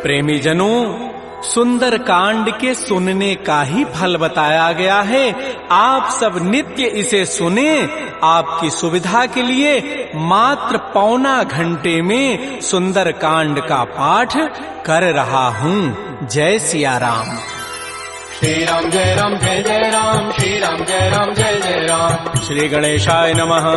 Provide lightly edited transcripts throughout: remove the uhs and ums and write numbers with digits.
प्रेमी जनों, सुंदर कांड के सुनने का ही फल बताया गया है। आप सब नित्य इसे सुने। आपकी सुविधा के लिए मात्र पौना घंटे में सुंदर कांड का पाठ कर रहा हूँ। जय सिया राम। श्री राम जय राम जय जय राम, श्री राम जय राम जय जय राम। श्री गणेशाय नमः।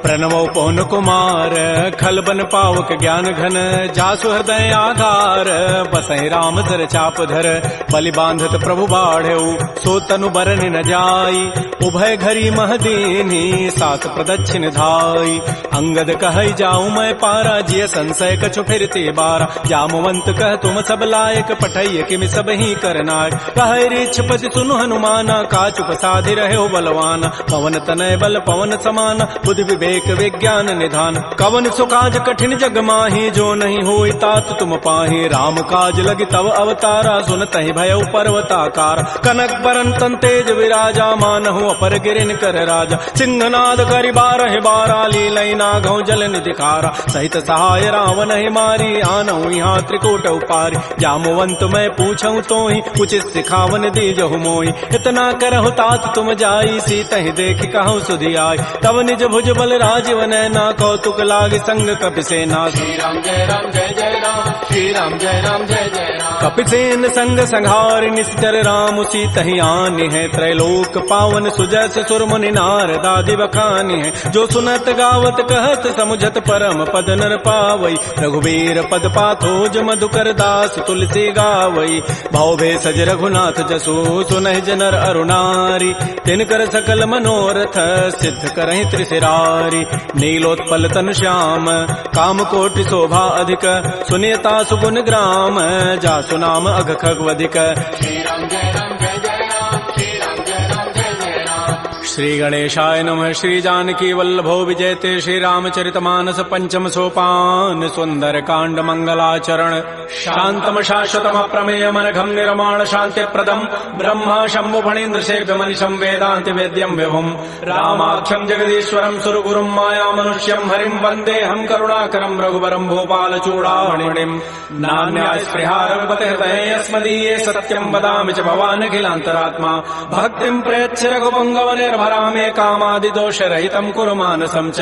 प्रणवो पवन कुमार, खल बन पावक ज्ञान घन, जासु हृदय आधार, बसहि राम सर चाप धर, बलि बांधत प्रभु बाढ़ऊ, सो तनु बरन न जाई, उभय घरी महदीनी, सात प्रदक्षिण धाई। अंगद कहई जाऊं मैं पारा, जिय संशय कछु फिरते बारा, जामवंत कह तुम सब लायक, पठैय किम सब ही करनाय। कहै छपति सुनु हनुमाना, काचु प्रसादि रहे बलवाना, पवन तनय बल पवन समाना, बुद्धि विवेक विज्ञान निधान। कवन सुकाज कठिन जग माही, जो नहीं होई तात तुम पाही। राम काज लगी तव अवतारा, सुनतहि भयउ पर्वताकार। कनक बरन तन तेज विराजा, मानहु अपर गिरिन कर राजा। सिंहनाद करि बारह बारा, लीलई नागौ जल निधिकारा। सहित सहाय रावण ही मारी, आनहु यहाँ त्रिकूट उपारी। जामवंत मैं पूछऊं तोहि, उचित सिखावन दीजहु मोहि। इतना करहु तात तुम जाई, सीतहि देखि कहु सुधि आई। तब निज भुज बल राजीव नैना, कौतुक लागी संग कपिसेना। श्री राम जय राम जय जय राम, श्री राम जय राम जय जय राम। कपिसेन संग संहार, निश्चर राम सीतहि आनि है। त्रैलोक पावन सुजस सुर मुनि नारद आदि बखानि है। जो सुनत गावत कहत समुझत परम पद नर पावई। रघुबीर पद पाथोज मधुकर दास तुलसी गावई। भाव भे सज रघुनाथ जसु, सुनहि जनर अरुणारी। तिनकर सकल मनोरथ, सिद्ध करहि त्रिशिरारी। नीलोत्पल तनु श्याम, काम कोटि शोभा अधिक, सुनियता सुगुण ग्राम, जासु नाम अघ खगवधिक। श्री राम जय राम जय जय राम, श्री राम जय राम जय जय राम। श्री गणेशाय नमः। श्री जानकी वल्लभो विजयते, श्री रामचरितमानस पंचम सोपान। सुंदर कांड मंगलाचरण, शांतम शाश्वतम अप्रमेय मनघम निर्माण शांति प्रदम, ब्रह्मा शंभु फणीन्द्र सेव्य मनिषं वेदांति वेद्यम विभुम। रामाख्यम जगदीश्वरम सुरगुरुम माया मनुष्यम हरिम, वंदे हम करुणाकरम रघुवरम भूपाल चूड़ामणिम। नान्या स्पृहा रघुपते हृदये अस्मदीये, सत्यम वदामि च भवान् अखिलान्तरात्मा। भक्तिं प्रयच्छ रघुपुंगव निर्भरामे, कामादि दोष रहितं कुरु मानसं च।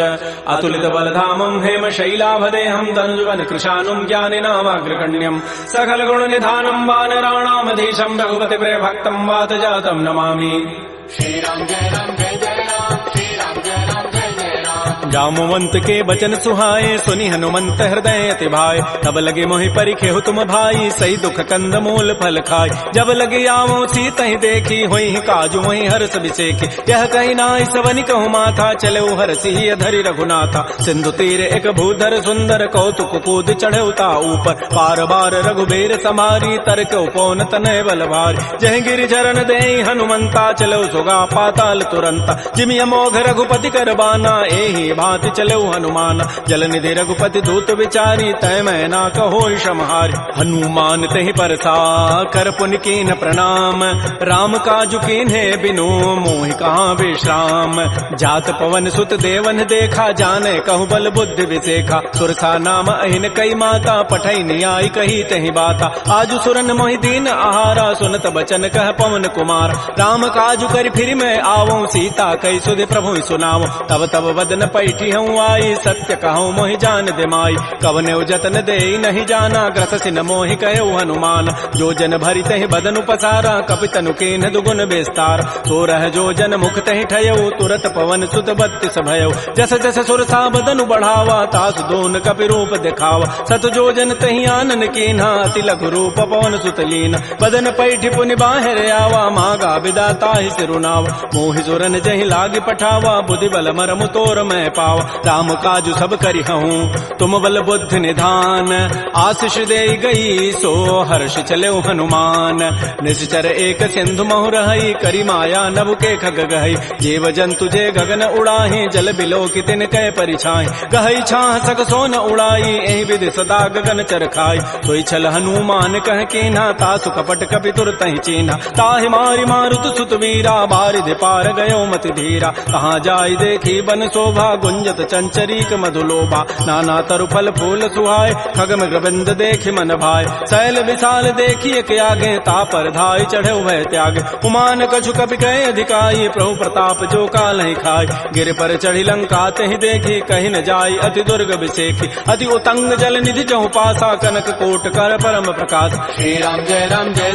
अतुलित बलधामं हेम शैलाभदेहं, तनुजुवन कृशानुं ज्ञानिनामाग्रगण्यं। सकल गुण निधानं वानराणामधीशं, रघुपति प्रिय भक्तं वात जातं नमामि। श्री राम जय राम जय जय राम, श्री राम जय राम जय जय राम। जामवंत के बचन सुहाए, सुनि हनुमंत हृदय अति भाए। तब लगे मोहि परिखेहु तुम भाई, सही दुख कंद मूल फल खाय। जब लगे आवो सीतहि देखी, होई काजु वही हर्ष बिसेखी। यह कही नाई सवनि कहु माथा, चले हरसि धरि रघुनाथा। सिंधु तीर एक भूधर सुंदर, कौतुक कूद चढ़े उता ऊपर। पार बार रघुबीर समारी, तर्क उपौन तनय बल भारी। जह गिरि चरण देहि हनुमंता, चलो सुगा पाताल तुरंता। जिमि अमोघ रघुपति कर बाना, एहि भांति चलो हनुमान। जल निधि रघुपति दूत विचारी, तय मैं ना कहो क्षमहारी। हनुमान तहि परसा कर पुनि कीन प्रणाम, राम काजु कीन्हे बिनु मोहि कहाँ विश्राम। जात पवन सुत देवन देखा, जाने कहु बल बुद्धि विसेखा। सुरसा नाम अहिन कई माता, पठई नियाई कही तहि बाता। आजु सुरन मोहि दीन आहारा, सुनत बचन कह पवन कुमार। राम काजु करि फिर मैं आवो, सीता कई सुधि प्रभु सुनावो। तब तब वदन पैठी हूँ आई, सत्य कहूँ मोहि जान दिमाई। कवने जतन दे नहीं जाना, ग्रससि न मोहि कहो हनुमान। जो जन भरि तहि बदनु पसारा, कपितनु कीन्ह दुगुन विस्तार। सो रह जो जन मुख तहि ठयऊ, तुरत पवन सुत बत्तीस भयऊ। जस जस सुरसा बदनु बढ़ावा, तासु दोन कपि रूप दिखावा। सत जो जन तहि आनन कीन्हा, अति लघु रूप पवन सुत लीना। बदन पैठी पुनि बाहिर आवा, मागा विदा ताहि सिरुनावा। मोहि सुरन जहि लागी पठावा, बुद्धि बल मरमु तोर मैं पावा। राम काजु सब करिहूँ, तुम बल बुद्धि निधान। आशीष दे गई, सो हर्ष चले हनुमान। निश्चर एक सिंधु महु रही, करी माया नभ के खग गहई। जीव जंतु जे गगन उड़ाही, जल बिलो की तिन कै परिछाई। गहई छाह सक सोन उड़ाई, एहि विधि सदा गगन चर खाई। सोई छल हनुमान कह कीन्हा, तासु कपट कपि तुरतहि चीन्हा। ताहि मारि मारुत सुत वीरा, बारिधि पार गयो मति धीरा। कहाँ जाई देखी बन शोभा, गुंजत चंचरीक मधुलोभा नाना तरु फल फूल सुहाय खगम ग्रबिंद देखि मन भाय शैल विशाल देखिए के आगे तापर धाय चढ़े भय त्याग उमान कछु कपि कहे अधिकाई प्रभु प्रताप जो काल ही खाय गिर पर चढ़ी लंका तहि देखी कहीं न जाय अति दुर्ग विषेखी अति उतंग जल निधि चहु पासा कनक कोट कर परम प्रकाश श्री राम जय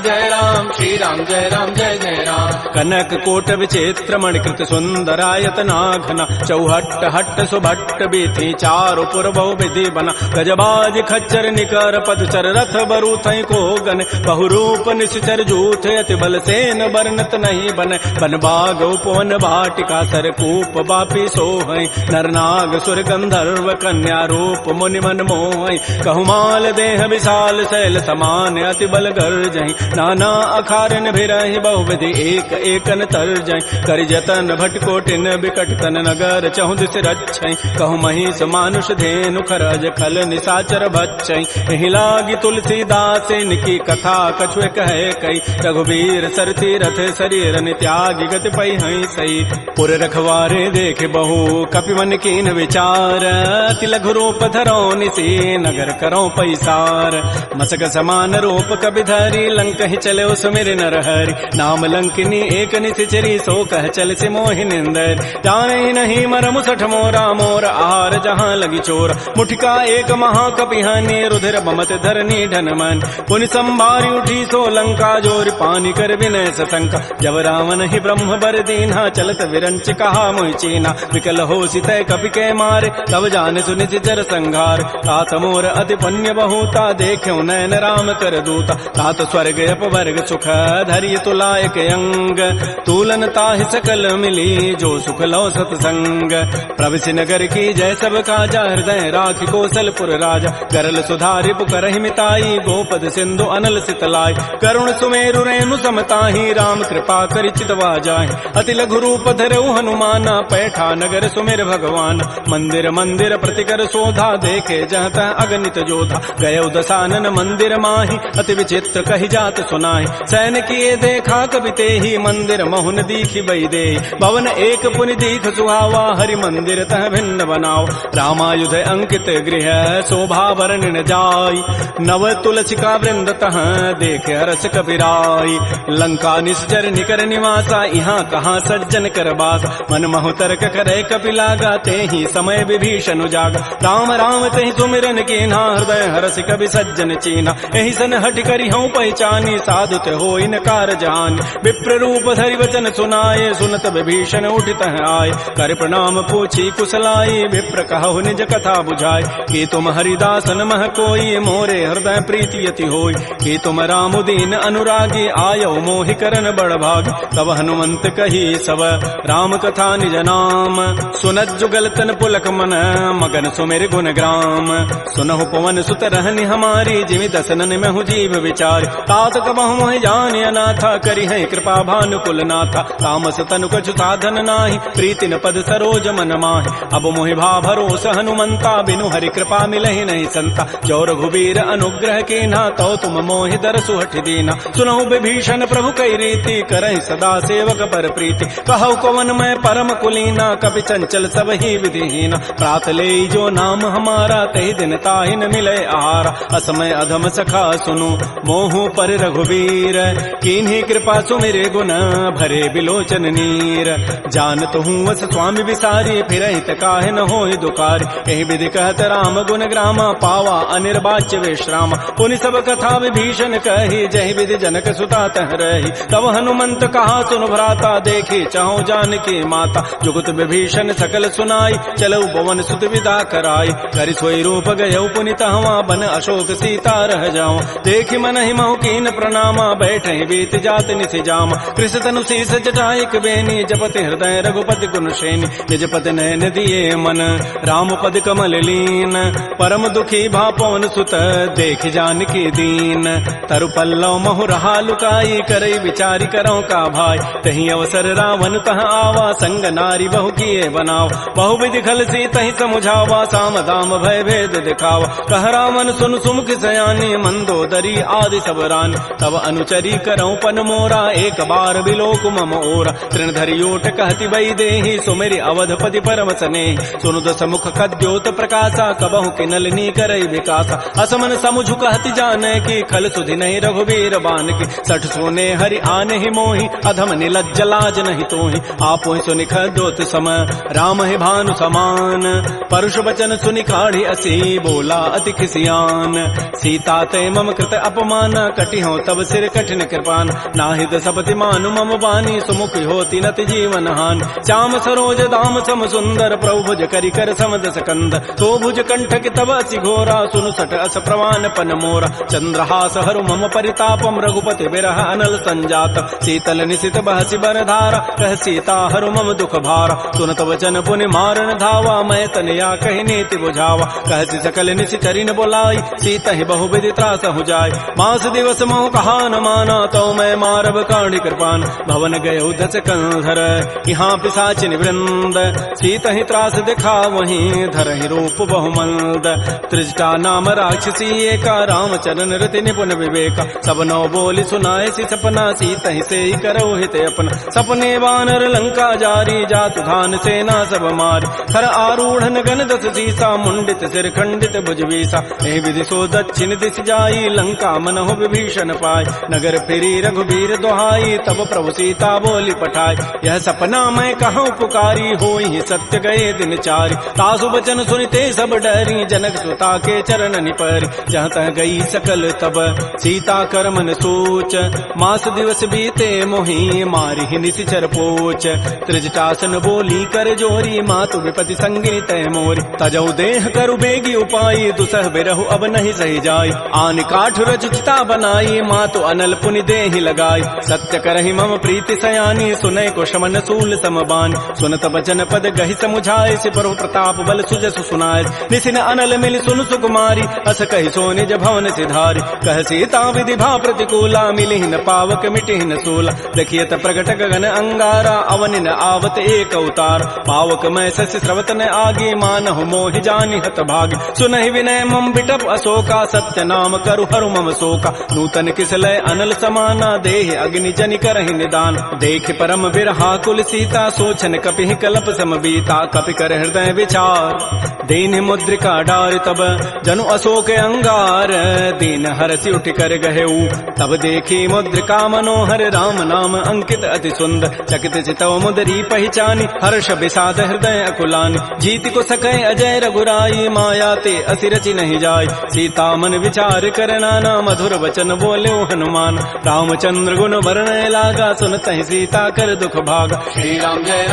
जय राम श्री राम जय जय राम कनक कोट विचित्र मणिकृत सुंदरायत नाघना चौहट्ट हट्ट सुभट्ट बीथी चारु पुर बहु विधि बना गजबाज खच्चर निकर पदचर रथ बरु थई को गन बहुरूप निश्चर जूथ अति बल सेन बरनत नहीं बन बन बाग उपवन भाटिका सरकूप बापी सोहै नरनाग सुर गंधर्व कन्या रूप मुनि मन मोहै कहुमाल देह विशाल शैल समान अति बल गर्जहि नाना अखारन भिरहि बहुविधि एक एकन तरजहि करि जतन भटकोटिन बिकट तन नगर चहु दिस रक्षै कहु महिष मानुष धेनु खरज खल निसाचर भक्षै एहि लागी तुलसीदास इनकी कथा कछुए कहे कई रघुवीर सरती रथ शरीर त्यागी गति पै हई सई पुर रखवारे देख बहु कपिवन कीन विचार अति लघु रूप धरो निसी नगर करो पैसार मसक समान रूप कपि धरी लंक ही चले सुमिर नर हरि नाम लंकिनी एक निशिचरी सो कह चल से मोहि निंदर जाने नहीं मरमु सठ मोरा मोर आहार जहाँ लगी चोर मुठिका एक महाकपिहानी रुधिर बमत धरनी ढनमन पुनि संभारी उठी सो लंका जोर पानी कर विनय सशंका जब रावण ही ब्रह्म बर दीन्हा चलत विरंच कहा मोहि चीना विकल हो सितय कपि के मारे तब जान सुनित जर संघार तात मोर अति पुण्य बहुता देख्यो नयन राम कर दूता तात स्वर्ग अपवर्ग सुख धैर्य तुलायक अंग तूलन ताहि सकल मिली जो सुख लो सतसंग प्रविशि नगर की जय सब काजा हृदय राखि कौशलपुर राजा गरल सुधारि पुकरहि मिताई गोपद सिंधु अनल सितलाई करुण सुमेरु रेणु समताहि राम कृपा करि चितवा जाहि अति लघु रूप धरऊ हनुमाना पैठा नगर सुमिर भगवान मंदिर मंदिर प्रतिकर शोधा देखे जहत अगणित जोधा गय दसानन मंदिर माही अति विचित्र कहि जात सुनाहि सैन किए देखा कवि तेहि मंदिर महुन दीखि बई दे भवन एक पुनि दीख सुहावा हरि मंदिर तह भिन्न बनाओ रामायुध अंकित गृह शोभा वर्णन जाय नव तुलसिका वृंद तह देखे हरस कपिराई लंका निश्चर निकर निवासा यहाँ कहाँ सज्जन कर बास मन महु तर्क करे कपि लागा तेहि समय विभीषण जागा राम राम तेहि सुमिरन कीन्हा हृदय हरस कवि सज्जन चीना एहि सन हट करि हूँ पहचानी साधुत हो कार जान विप्र रूप धरि वचन सुनाए सुनत विभीषण उठित आए कर प्रणाम पूछी कुशलाई विप्र कहु निज कथा बुझाए कि तुम हरिदासन मह कोई मोरे हृदय प्रीति यति होई कि तुम राम दीन अनुरागी आयो मोहि करन बड़ भाग तब हनुमंत कही सब राम कथा निज नाम सुनत जुगल तन पुलक मन मगन सुमेर गुण ग्राम सुनहु पवन सुत रहनि हमारी जिमि दसनन में हूँ जीव विचार तात कबहु मोहि जान अनाथा करि है कृपा भानुकुल नाथा तामस तनु कछु साधन नाही प्रीति न पद सरोज मन माहि अब मोहि भा भरोस हनुमंता बिनु हरि कृपा मिलहि नहीं संता जो रघुबीर अनुग्रह कीन्हा तो तुम मोहि दरसु हठ दीना सुनहु विभीषण प्रभु कई रीति करहि सदा सेवक पर प्रीति कहु कवन मैं परम कुलीना कपि चंचल सब ही विधिहीना प्रात ले जो नाम हमारा तहि दिन ताहि न मिले आहारा असमय अधम सखा सुनु मोहु पर रघुबीर कीन्ही कृपा सुमिरे गुण भरे बिलोचन नीर जानत हूँ वस स्वामी विसारी फिर हित काहे न होय दुखारी एहि विधि कहत राम गुण ग्रामा पावा अनिर्वाच्य विश्राम पुनि सब कथा विभीषण कही जहि विधि जनक सुता तह रही तब हनुमंत कहा सुन भ्राता देखी चाहु जानकी माता जुगत विभीषण सकल सुनाई चलऊ पवन सुत विदा कराई करि सोई रूप गयऊ पुनि तहवा बन अशोक सीता रह जाओ देखि मन ही महु कीन प्रणामा बैठे बीत जात निसि जाम कृष तनु शीस जटाइक बेनी जपति हृदय रघुपति गुण श्रेणी निज पति नयन दिए मन राम पद कमल लीन परम दुखी भा पवन सुत देख जानकी दीन तरु पल्लव महु रहा लुकाई करई विचारी करो का भाई तही अवसर रावण तह आवा संग नारी बहु किए बनाओ बहु विधि खल सी तही समुझावा साम दाम भय भेद दिखावा कह रावण सुन सुमुख सयानी मंदोदरी आदि सब रान तब अनुचरी करऊं पन मोरा एक बार बिलोक मम ओरा तृण धरियोट कहति बई देहि सुमेरि अवधपति पर परम सने सुनु दस मुख कद्योत प्रकाशा कबहु किनलनी करई विकासा असमन समुझु कहति जाने की खल सुधि नहीं रघुबीर बान की सठ सोने हरि आने ही मोहि अधम निलज्ज लाज नहीं तोहि आपो सुनि खद्योत समय राम ही भानु समान परुष वचन सुनि काढ़ी असी बोला अति खिसियान सीता ते मम कृत अपमान कटि हो तब सिर कठिन कृपान नाहिद सपति मानु मम बानी सुमुख होती नति जीवन हान श्याम सरोज दाम सम सुंदर प्रभु भुज करि कर समदस कंद तो भुज कंठ की तब असि घोरा सुनु सट अस प्रवान पन मोरा चंद्रहास हरु मम परितापम रघुपति विरह अनल संजात शीतल निशित बहसि बर धारा कह सीता हरु मम दुख भारा सुनत वचन पुनि मारन धावा मैं तनया कहि नीति बुझावा कहति सकल निशि चरिन बोलाई सीता ही बहु विधि त्रास हो जाय मास दिवस मोह कहा न माना तो मैं मारब काढ़ी कृपान भवन गय दस कंधर यहाँ पिशाचिन वृंद सीता ही त्रास दिखा वहीं धर ही रूप बहुमंद त्रिजटा नाम राक्षसी एका राम चरण रति निपुण विवेका सब नौ बोली सुनाए सी सपना सीता ही से ही करो हित अपना सपने वानर लंका जारी जातु धान सेना सब मारी थर आरूढ़ गन दस सीसा मुंडित सिर खंडित भुजवीसा एहि विधि सो दक्षिण दिश जाई लंका मनहु विभीषण पाय नगर फिरी रघुबीर दोहाई तब प्रभु सीता बोली पठाई यह सपना मैं कहूँ पुकारी होई सत्य गए दिन चारि तासु बचन सुनते सब डरी जनक सुता के चरण निपरि जहाँ तह गई सकल तब सीता कर मन सोच मास दिवस बीते मोहि मारी ही निशिचर पोच त्रिजटासन बोली कर जोरी मातु विपति संगी तय मोरी तजौ देह करु बेगी उपाई दुसह बिरहु अब नहीं सही जाई आन काठ रचिता बनाई मातु अनल पुनि देहि लगाई सत्य करहि मम प्रीति सयानी सुनय को शमन सूल समबान सुनत बचन पद गहि समुझाए सिपरु प्रताप बल सुजसु सुनाय निसिन अनल मिल सुन सुकुमारी अस कहि सो निज भवन सिधारी कह सीता विधि भा प्रतिकूला मिलि न पावक मिटि न सूला देखियत प्रगट गगन अंगारा अवनि न आवत एक अवतार पावक मैं शशि स्रवत न आगे मानहु मोहि जानि हत भागी सुनहि विनय मम बिटप अशोका सत्य नाम करु हरु मम शोका नूतन किसलय अनल समाना देह अग्नि जनि करहि निदान देख परम बिरहा कुल सीता सोचन कपि कलप सम बीता कपि कर हृदय विचार दीन मुद्रिका डार तब जनु अशोक अंगार दीन हरसि उठ कर गहेऊ तब देखी मुद्रिका मनोहर राम नाम अंकित अति सुंदर चकित चितव मुदरी पहचानी हर्ष विषाद हृदय अकुलानी जीत को सकै अजय रघुराई माया ते असि रचि नहीं जाय सीता मन विचार कर नाना मधुर वचन बोले हनुमान रामचंद्र गुण वर्णय लागा सुनत ही सीता कर दुख भागा श्री राम जय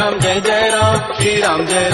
जय राम श्री राम जय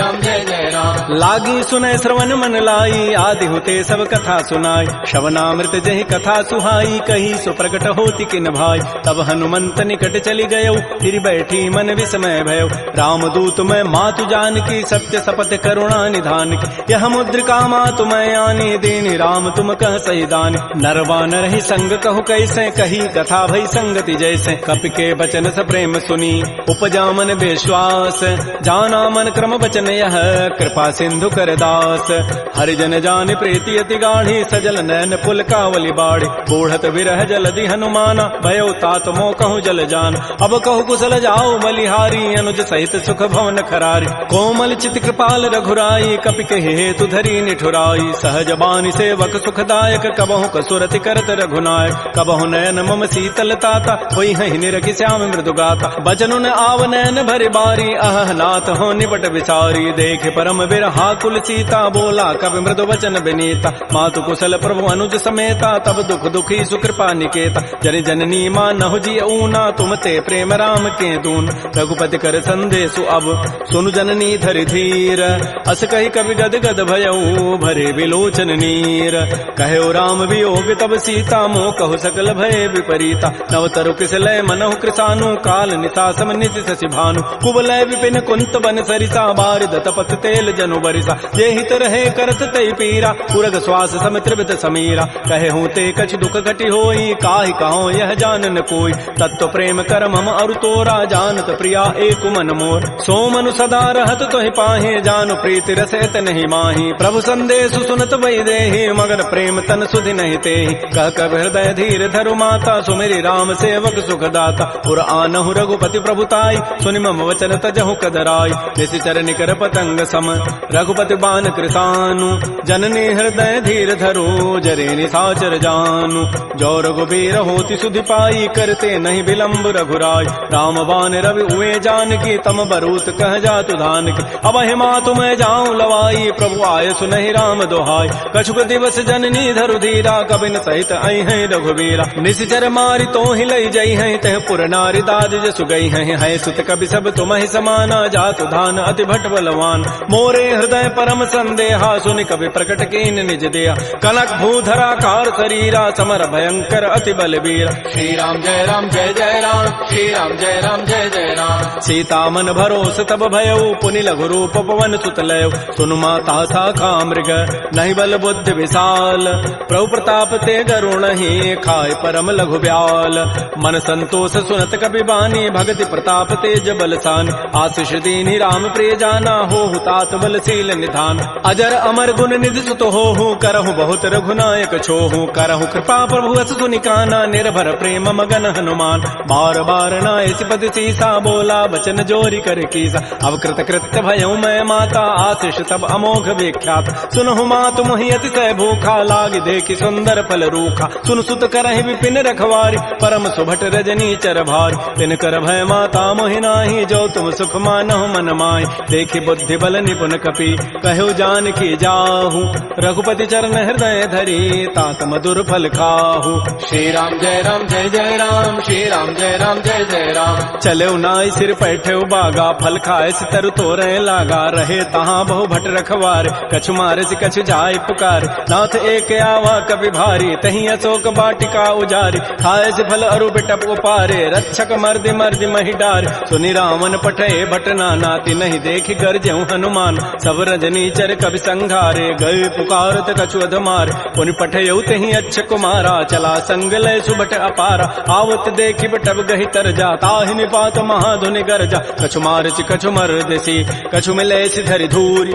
जय राम लागी सुनय श्रवण मन लाई आदि होते सब कथा सुनाई श्रवणामृत जहि कथा सुहाई कही सो प्रकट होती किन भाई तब हनुमंत निकट चली गयो फिर बैठी मन विस्मय भयो राम दूत मैं मातु जान की सत्य सपथ करुणा निधान की यह मुद्रिका मातु मैं आनी दीनी राम तुम कह सही दानी नरवान रही संग कहु कैसे कही कथा भई संगति जैसे कपि के बचन स प्रेम सुनी उपजा मन विश्वास जाना मन क्रम बचन यह कृपा सिंधु कर दास हरिजन जान प्रीति अति गाढ़ी सजल नैन पुल कावली बाड़ी बूढ़त विरह जलधि हनुमाना भयो तात मो कहूँ जल जान अब कहु कुशल जाओ बलिहारी अनुज सहित सुख भवन खरारी कोमल चित कृपाल रघुराई कपि कहे हेतु धरी निठुराई सहज बानी सेवक सुखदायक कबहु कसुरति करत रघुनायक कबहु नयन मम शीतल ताता होई हहि निरखि श्याम मृदु गाता बचनु न आव नयन भरि बारी अह नाथ हो निपट विचारी देख परम बिरहा कुल सीता बोला कवि मृदु वचन विनीता मातु कुशल प्रभु अनुज समेता तब दुख दुखी सुकृपा निकेता जन जननी मां नहु जी ऊना तुम ते प्रेम राम के दून रघुपति कर संदेशु अब सुनु जननी धरि धीर अस कही कवि गद गद भयऊ भरे विलोचन नीर कहो राम वियोग तब सीता मोह कहु सकल भय विपरीता नव तरु किसलय मनहु कृसानु काल निता सम निति शशि भानु कुबलय विपिन कुंत बन सरिसा बारिद तपत तेल जनु बरिसा जे हित रहे करत तई पीरा पुरग श्वास सम त्रिविध समीरा कहे हूँ ते कछ दुख घटी होई काहि कहो यह जानन कोई तत्व प्रेम कर मम और तोरा जानत प्रिया एक मन मोर सो मनु सदा रहत तोहि पाहे जानु प्रीति रसैत नहीं माही प्रभु संदेश सुनत वै देहि मगर प्रेम तन सुधि नहीं तेहि कह कब हृदय धीर धरु माता सुमेरी राम सेवक सुख दाता पुर आनहु रघुपति प्रभुताई सुनि मम वचन तजहु कदराई निशिचर निकर पतंग सम रघुपति बान कृतानु जननी हृदय धीर धरो जरे निशाचर जानु जो रघुबीर होति सुधि पाई करते नहीं विलंब रघुराई राम बान रवि उए जान की तम बरूत कह जातु धान की अब हिमा तुम्हें जाऊं लवाई प्रभु आय सुनहि राम दोहाई कछुक दिवस जननी धरु धीरा कबिन सहित आई है रघुबीरा निशिचर मारी तो ही लई जई है तह पुर नारी दाद जसु गई है सुत कवि सब तुम ही समाना जातु धान अति भट बलवान मोरे हृदय परम संदेहा सुनि कवि प्रकट कीन निज देहा कनक भूधरा कार शरीरा समर भयंकर अति बलबीरा श्री राम जय राम जय जय राम श्री राम जय राम जय जय राम सीता मन भरोस तब भयउ पुनि लघु रूप पवन सुत लय सुनु माता शाखा मृग नहीं बल बुद्धि विशाल प्रभु प्रताप ते गरुण ही खाय परम लघु ब्याल मन संतोष सुनत कपि बानी भगति प्रताप तेज बलसान आशीष दीनि राम प्रिय जाना हो तात बलशील निधान अजर अमर गुण निधि सुत हो करहु बहुत रघुनायक छोहु करहु कृपा प्रभु अस सुनि काना निर्भर प्रेम मगन हनुमान बार बार नायसि पति सीसा बोला बचन जोरी कर कीसा अब कृत कृत्य भयउ मैं माता आशीष तब अमोघ विख्यात सुनहु मातु मोहि अतिशय भूखा लाग देखि सुंदर फल रूखा सुन सुत करहि विपिन रखवारी परम सुभट रजनी चर भारी तिन कर भय माता मोहि नाही जो तुम सुख मानहु मन माहि देखि बुद्धि बल निपुण कपि कहु जान की जाहु रघुपति चरण हृदय धरी तात मधुर फल खाहु श्री राम जय राम जय जय राम श्री राम जय राम जय जय राम चले नाई सिर पैठे बागा फल खाए सितर तोरे लागा रहे तहाँ बहु भट रखवार कछु मारे से कछु जाय पुकार नाथ एक आवा कभी भारी तही अशोक बाटिका उजारी खाए से फल अरु बिटप उपारे रक्षक मर्दि मर्दि मही डार सुनि रावण पठे भट नाती नहीं देख गरजहु हनुमान सब रजनी चर कवि संघारे गए पुकारत कछु अधमार पुनि पठयउ तही अच्छ कुमारा चला संग लय सुबट अपारा आवत देखि बटब गहि तर जा ताहि निपात महाधुनि गरजा कछु मारचि कछु मर्दसी कछु मिले धरि धूरी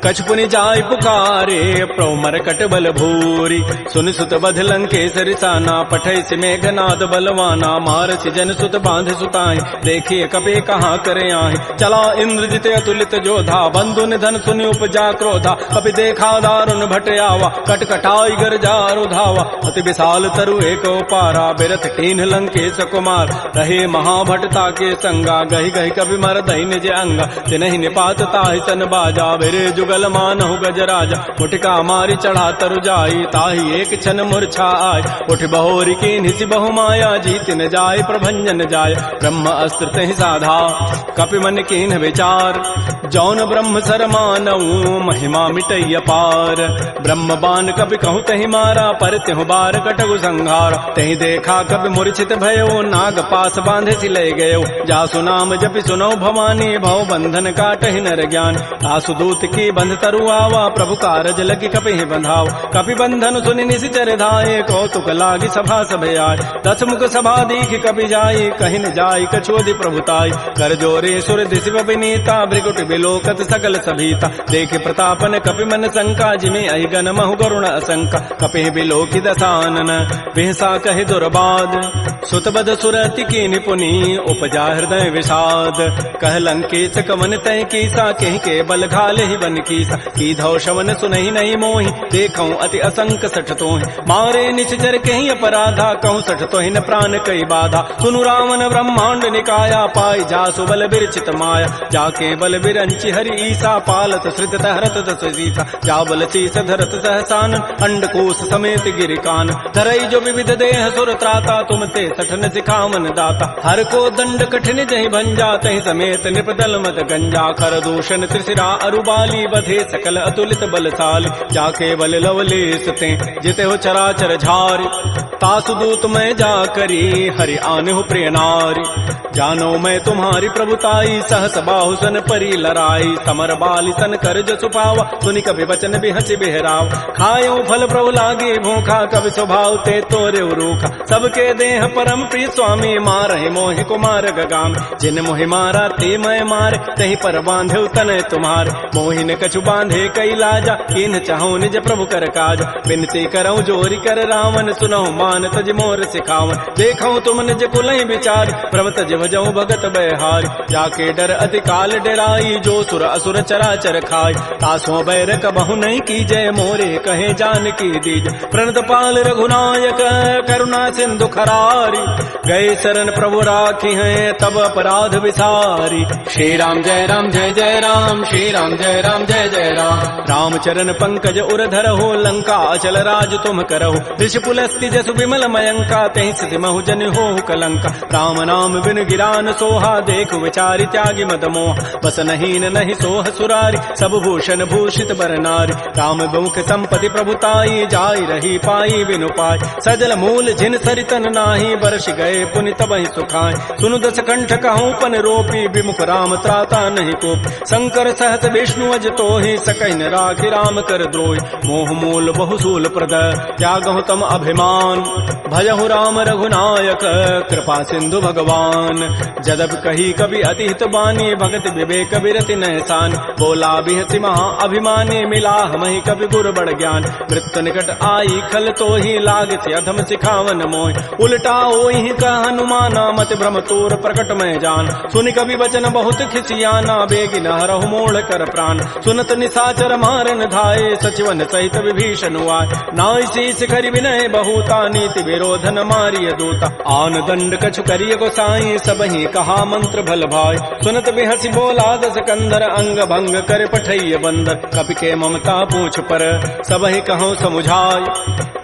कछु पुनि जाय पुकारे प्रभु मरकट बल भूरी सुनि सुत बध लंकेसरि साना पठै सि मेघनाद बलवाना मारसि जन सुत बांध सुताई देखिए कपि कहाँ करे आहि चला इंद्रजित अतुलित जोधा बंधु निधन सुनि उपजा क्रोधा कपि देखा दारुण भट आवा कटकटाई गरजारु धावा अति विशाल तरु एक पारा बिरथ कीन्ह लंकेश कुमार रहे महाभटता के संगा गहि गहि कवि मर दहि निज अंगा तिनहि निपात ताहि सन बाजा बिरे जुगल मानहु गजराजा मुटिका मारी चढ़ा तरु जाई ताहि एक क्षण मूर्छा आय उठ बहोरी की निसि बहु माया जीत न जाय प्रभंजन जाय ब्रह्म अस्त्र तहि साधा कपि मन कीन्ह विचार जौन ब्रह्म सर मानऊ महिमा मिटई अपार ब्रह्म बान कपि कहूँ तहि मारा पर त्यहु बार कटगु संहार तहि देखा कपि मूर्छित भयो नाग पास बांधे सि ले गयो जासु नाम जपि सुनो भवानी भव बंधन काटहि नर ज्ञान आसु दूत की बंध तरु आवा प्रभु कारज लगी कपि बंधाव कपि बंधन सुनि निशिचर धाये कौतुक लागी सभा सब आय दस मुख सभा दीख कपि जाई कहि न जाई कछोदि प्रभुताई कर जोरे सुर दिशि विनीता भृगुट बिलोकत सकल सभीता देख प्रतापन कपि मन शंका जिमे अहिगन महु गरुण असंका कपि बिलोकि दसानन बिहसा कहि दुर्बाद सुतबद सुरति की निपुनी उपजा हृदय विषाद कह लंकेश कवन तय कीसा कहीं के बल घाले ही बन कीसा की धौ शवन सुनहि नहीं मोहि देखऊं अति असंक सठ तोहि मारे निश्चर कहीं अपराधा कहूँ सठ तोहि न प्राण कई बाधा सुनु रावण ब्रह्मांड निकाया पाई जासु बल बिरचित माया जाके बल बिरंचि हरि ईसा पालत श्रित हरत दस सीसा जा बल शीस धरत सहसान अंडकोश समेत गिरिकान धरई जो विविध देह सुर त्राता तुम ते सठन सिखावन दाता हर को दंड कठिन जहि भंजा तहि समेत निपदल मत गंजा कर दूषण त्रिशिरा अरुबाली बधे सकल अतुलित बलशाली जाके बल लवलेस ते जिते हो चराचर झारी तासु दूत में जा करी हरि आने हो प्रिय नारी जानो मैं तुम्हारी प्रभुताई, सहस बाहु सन परी लड़ाई, समर बाली सन कर जो सुपावा, सुनि कभी वचन भी हंसी बिहराव, खायो फल प्रभु लागे भूखा, कभी स्वभाव ते तोरे रूखा, सबके देह परम प्रिय स्वामी, मारहि मोहि कुमार गगाम, जिन मोहि मारा ते मैं मारे, तही पर बांधे तनय तुम्हारे, मोहि न कछु बांधे कई लाजा, किन चाहो निज प्रभु कर काज, बिनती करऊं जोरी कर रावण, सुनहु मान तज मोर सिखावन, देखऊं तुम निज कुलहि विचार, भ्रम तज भजऊं भगत बहारी, जाके डर अति काल डराई, जो सुर असुर चराचर खाई, तासों बैर कबहु नहीं कीजय, मोरे कहे जान की दीज, प्रणत पाल रघुनायक करुणा सिंधु खरारी, गए शरण प्रभु राखी हैं तब अपराध विसारी, श्री राम जय राम जय जय राम, श्री राम जय राम जय जय राम, रामचरण पंकज उरधर हो, लंका अचल राज तुम करहु, ऋषि पुलस्ति जसु विमल मयंका, तहि सिद्धि महु जन हो कलंका, राम नाम बिन गिरान सोहा, देख विचारि त्यागी मद मोह, बस नहीं नहीं सोह सुरारी, सब भूषण भूषित बर नारी, राम मुख संपत्ति प्रभुताई, जाय रही पाई बिनु पाई, सजल मूल जिन सरितन नाही, बरस गए पुनि तबहि सुखाय, सुनु दस कंठ कहूँ पन रोपी, विमुख राम त्राता नहीं कोप, शंकर सहत विष्णु अज तोहि, सकैन राखि राम कर द्रोहि, मोह मूल बहुसूल प्रद, त्यागहु तम अभिमान, भजहु राम रघुनायक, कृपा सिंधु भगवान, जदब कही कवि अति हित बानी, भगत विवेक विरति नहसान, बोला बिहति महा अभिमानी, मिला हमहि कवि गुर बड़ ज्ञान, मृत्यु निकट आई खल तो ही, लागति अधम सिखावन मोहि, उल्टा ओहि का हनुमाना, मत भ्रम तोर प्रकट में जान, सुनि कवि वचन बहुत खिसियाना, बेगी न हरहु मोड़ कर प्राण, सुनत निशाचर मारन धाये, सचिवन सहित विभीषण आए, नाई शीस करि विनय बहुता, नीति विरोधन मारिय दूता, आन दंड कछु करिय गोसाई, सबहि कहा मंत्र भल भाई, सुनत बिहसी बोला दस कंदर, अंग भंग कर पठैय बंदर, कपि के ममता पूछ पर, सबहि कहूँ समुझाय,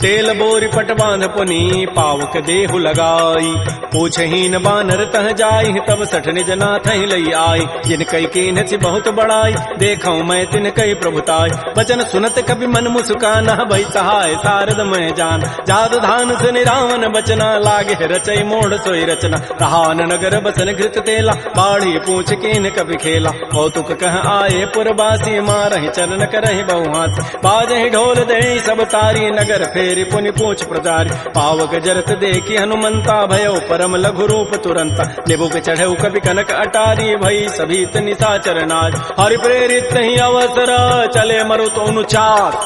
तेल बोरी पट बांध पुनी, पावक देहु लगाई, पूछहीन बानर तह जाई, तब सठ निज नाथ ही लई आई, जिन कई कीन सी बहुत बड़ाई, देखऊं मैं तिन कई प्रभुताई, बचन सुनत कभी मन मुस्काना, भई सहाय सारद मैं जान, जाद धान सुनि रावण बचना, लागे रचई मोड़ सोई रचना, रहान नगर बसन घृत तेला, बाढ़ी पूछ कीन कभी खेला, कौतुक कह आए पुरबासी, मारहि चरण करहि बहुहास, बाजहि ढोल दे सब तारी, नगर फेरि पुनि पूछ प्रजारी, पावक जरत देखी हनुमंता, भयो परम लघु रूप तुरंता, निबुक चढ़ऊ कवि कनक अटारी, भई सभीत निशाचर नाज, हरि प्रेरित ही अवसर, चले मरुत अनुचार,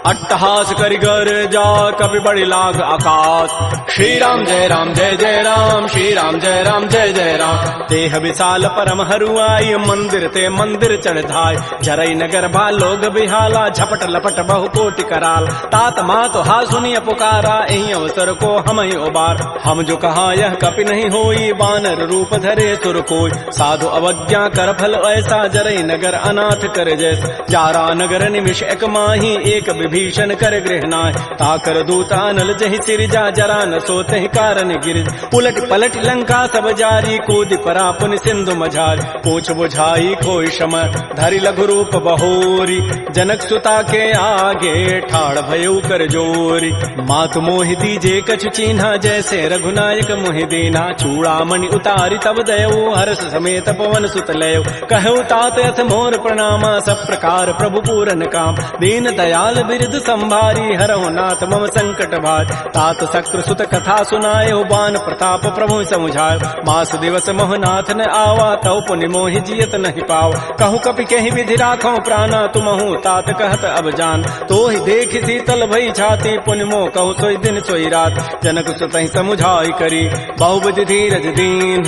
अट्टहास करिगर जा, कवि बड़ी लाग आकाश, श्री राम जय राम जय जय राम, श्री राम जय राम जय जय राम, देह विशाल परम हरुआई, मंदिर ते मंदिर चढ़ धाय, जरई नगर बा लोग बिहाला, झपट लपट बहु कोटि कराल, तात मात हा सुनिय पुकारा, एहि अवसर को हम ही उबार, हम जो कहा यह कपि नहीं होई, बानर रूप धरे सुर कोई, साधु अवज्ञा कर फल ऐसा, जरई नगर अनाथ कर जैसा, जारा नगर निमिष एक माही, एक विभीषण कर गृहनाय, ताकर दूता नल जहि सिरजा, जरा न सोते कारण गिरिज, उलट पलट लंका सब जारी, कूद परा पुनि सिंधु मझारी, पूछ बुझाई खोई शम, धरि लघु रूप बहोरी, जनक सुता के आगे ठाड़ भयउ कर जोरी, मातु मोहि दीजे कछु चीन्हा, जैसे रघुनायक मोहि दीना, चूड़ामणि उतारी तब दयऊ, हर्ष समेत पवन सुत लयऊ, कहऊ तात यथ मोर प्रणामा, सब प्रकार प्रभु पूरन काम, दीन दयाल बिरद संभारी, हरहु नाथ मम संकट भार, तात शक्र सुत कथा सुनाए, बान प्रताप प्रभु समुझाय, मास दिवस मोहनाथ न आवा, तव पुनि मोहि जियत नहीं पाव, कहूँ कपि कहीं विधि राखो प्राणा, तुमहु तात कहत अब जान, तो ही देख शीतल भई छाती, पुनि मोह कहूँ सोई दिन सोई रात, जनक सुतहि समुझाई करी, बहुविधि धीरज दीन,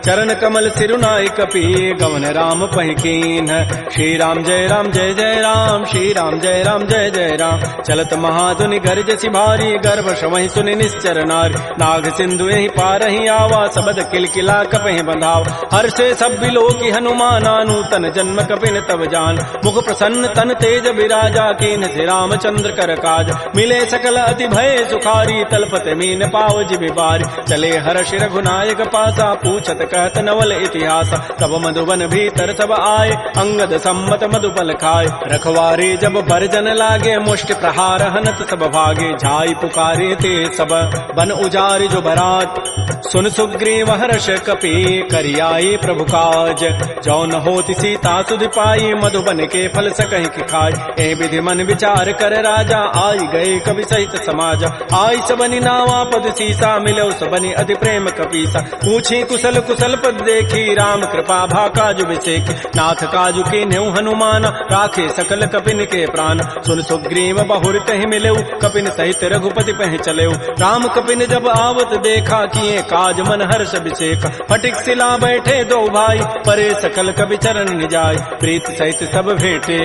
चरण कमल सिरुनाई कपि, गवन राम पहिकीन, श्री राम जय राम जय जय राम, श्री राम जय राम जय जय राम, चलत महाधुनि गर्ज सिभारी, गर्भ श्रवहि सुनि निश्चर नारी, नाग सिंधु यही पारहि आवा, सबद किलकिला कपहि बंधाव, हर्षे सब बिलोकी हनुमाना, नूतन जन्म कपिन तब जान, मुख प्रसन्न तन तेज विराजा, कीन से रामचंद्र कर काज, मिले सकल अति भय सुखारी, तलपत मीन पाव जिबि बारी, चले हर्ष रघुनायक पासा, पूछत कहत नवल इतिहास, तब मधुबन भीतर सब आए, अंगद सम्मत मधुपल खाए, रखवारे जब बरजन लागे, मुष्टि प्रहार हनत सब भागे, जाई पुकारे ते सब बन उजारे जो बरात। सुन सुग्रीव हर्ष कपि करियाए प्रभु काज, जो न होती सीता सुध पाई मधुबन के फल सकहि की खाय। ए विधि मन विचार कर राजा, आई गए कवि सहित समाज। आई सबनि नावा पद सीसा, मिलो सबनि अति प्रेम कपीसा। पूछी कुशल कुशल पद देखी, राम कृपा भा काजु विसेखी। नाथ काजु के न्यू हनुमान, राखे सकल कपिन के प्राण। सुन सुग्रीव बहुर तहि मिलेऊ, कपिन सहित रघुपति पह चलेऊ। राम कपिन जब आवत देखा, किए काज मन हर्ष विषेक। फटिक सिला बैठे दो भाई, परे सकल कवि चरण निजाय। प्रीत सहित सब भेंटे,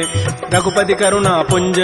रघुपति करुणा पुंज।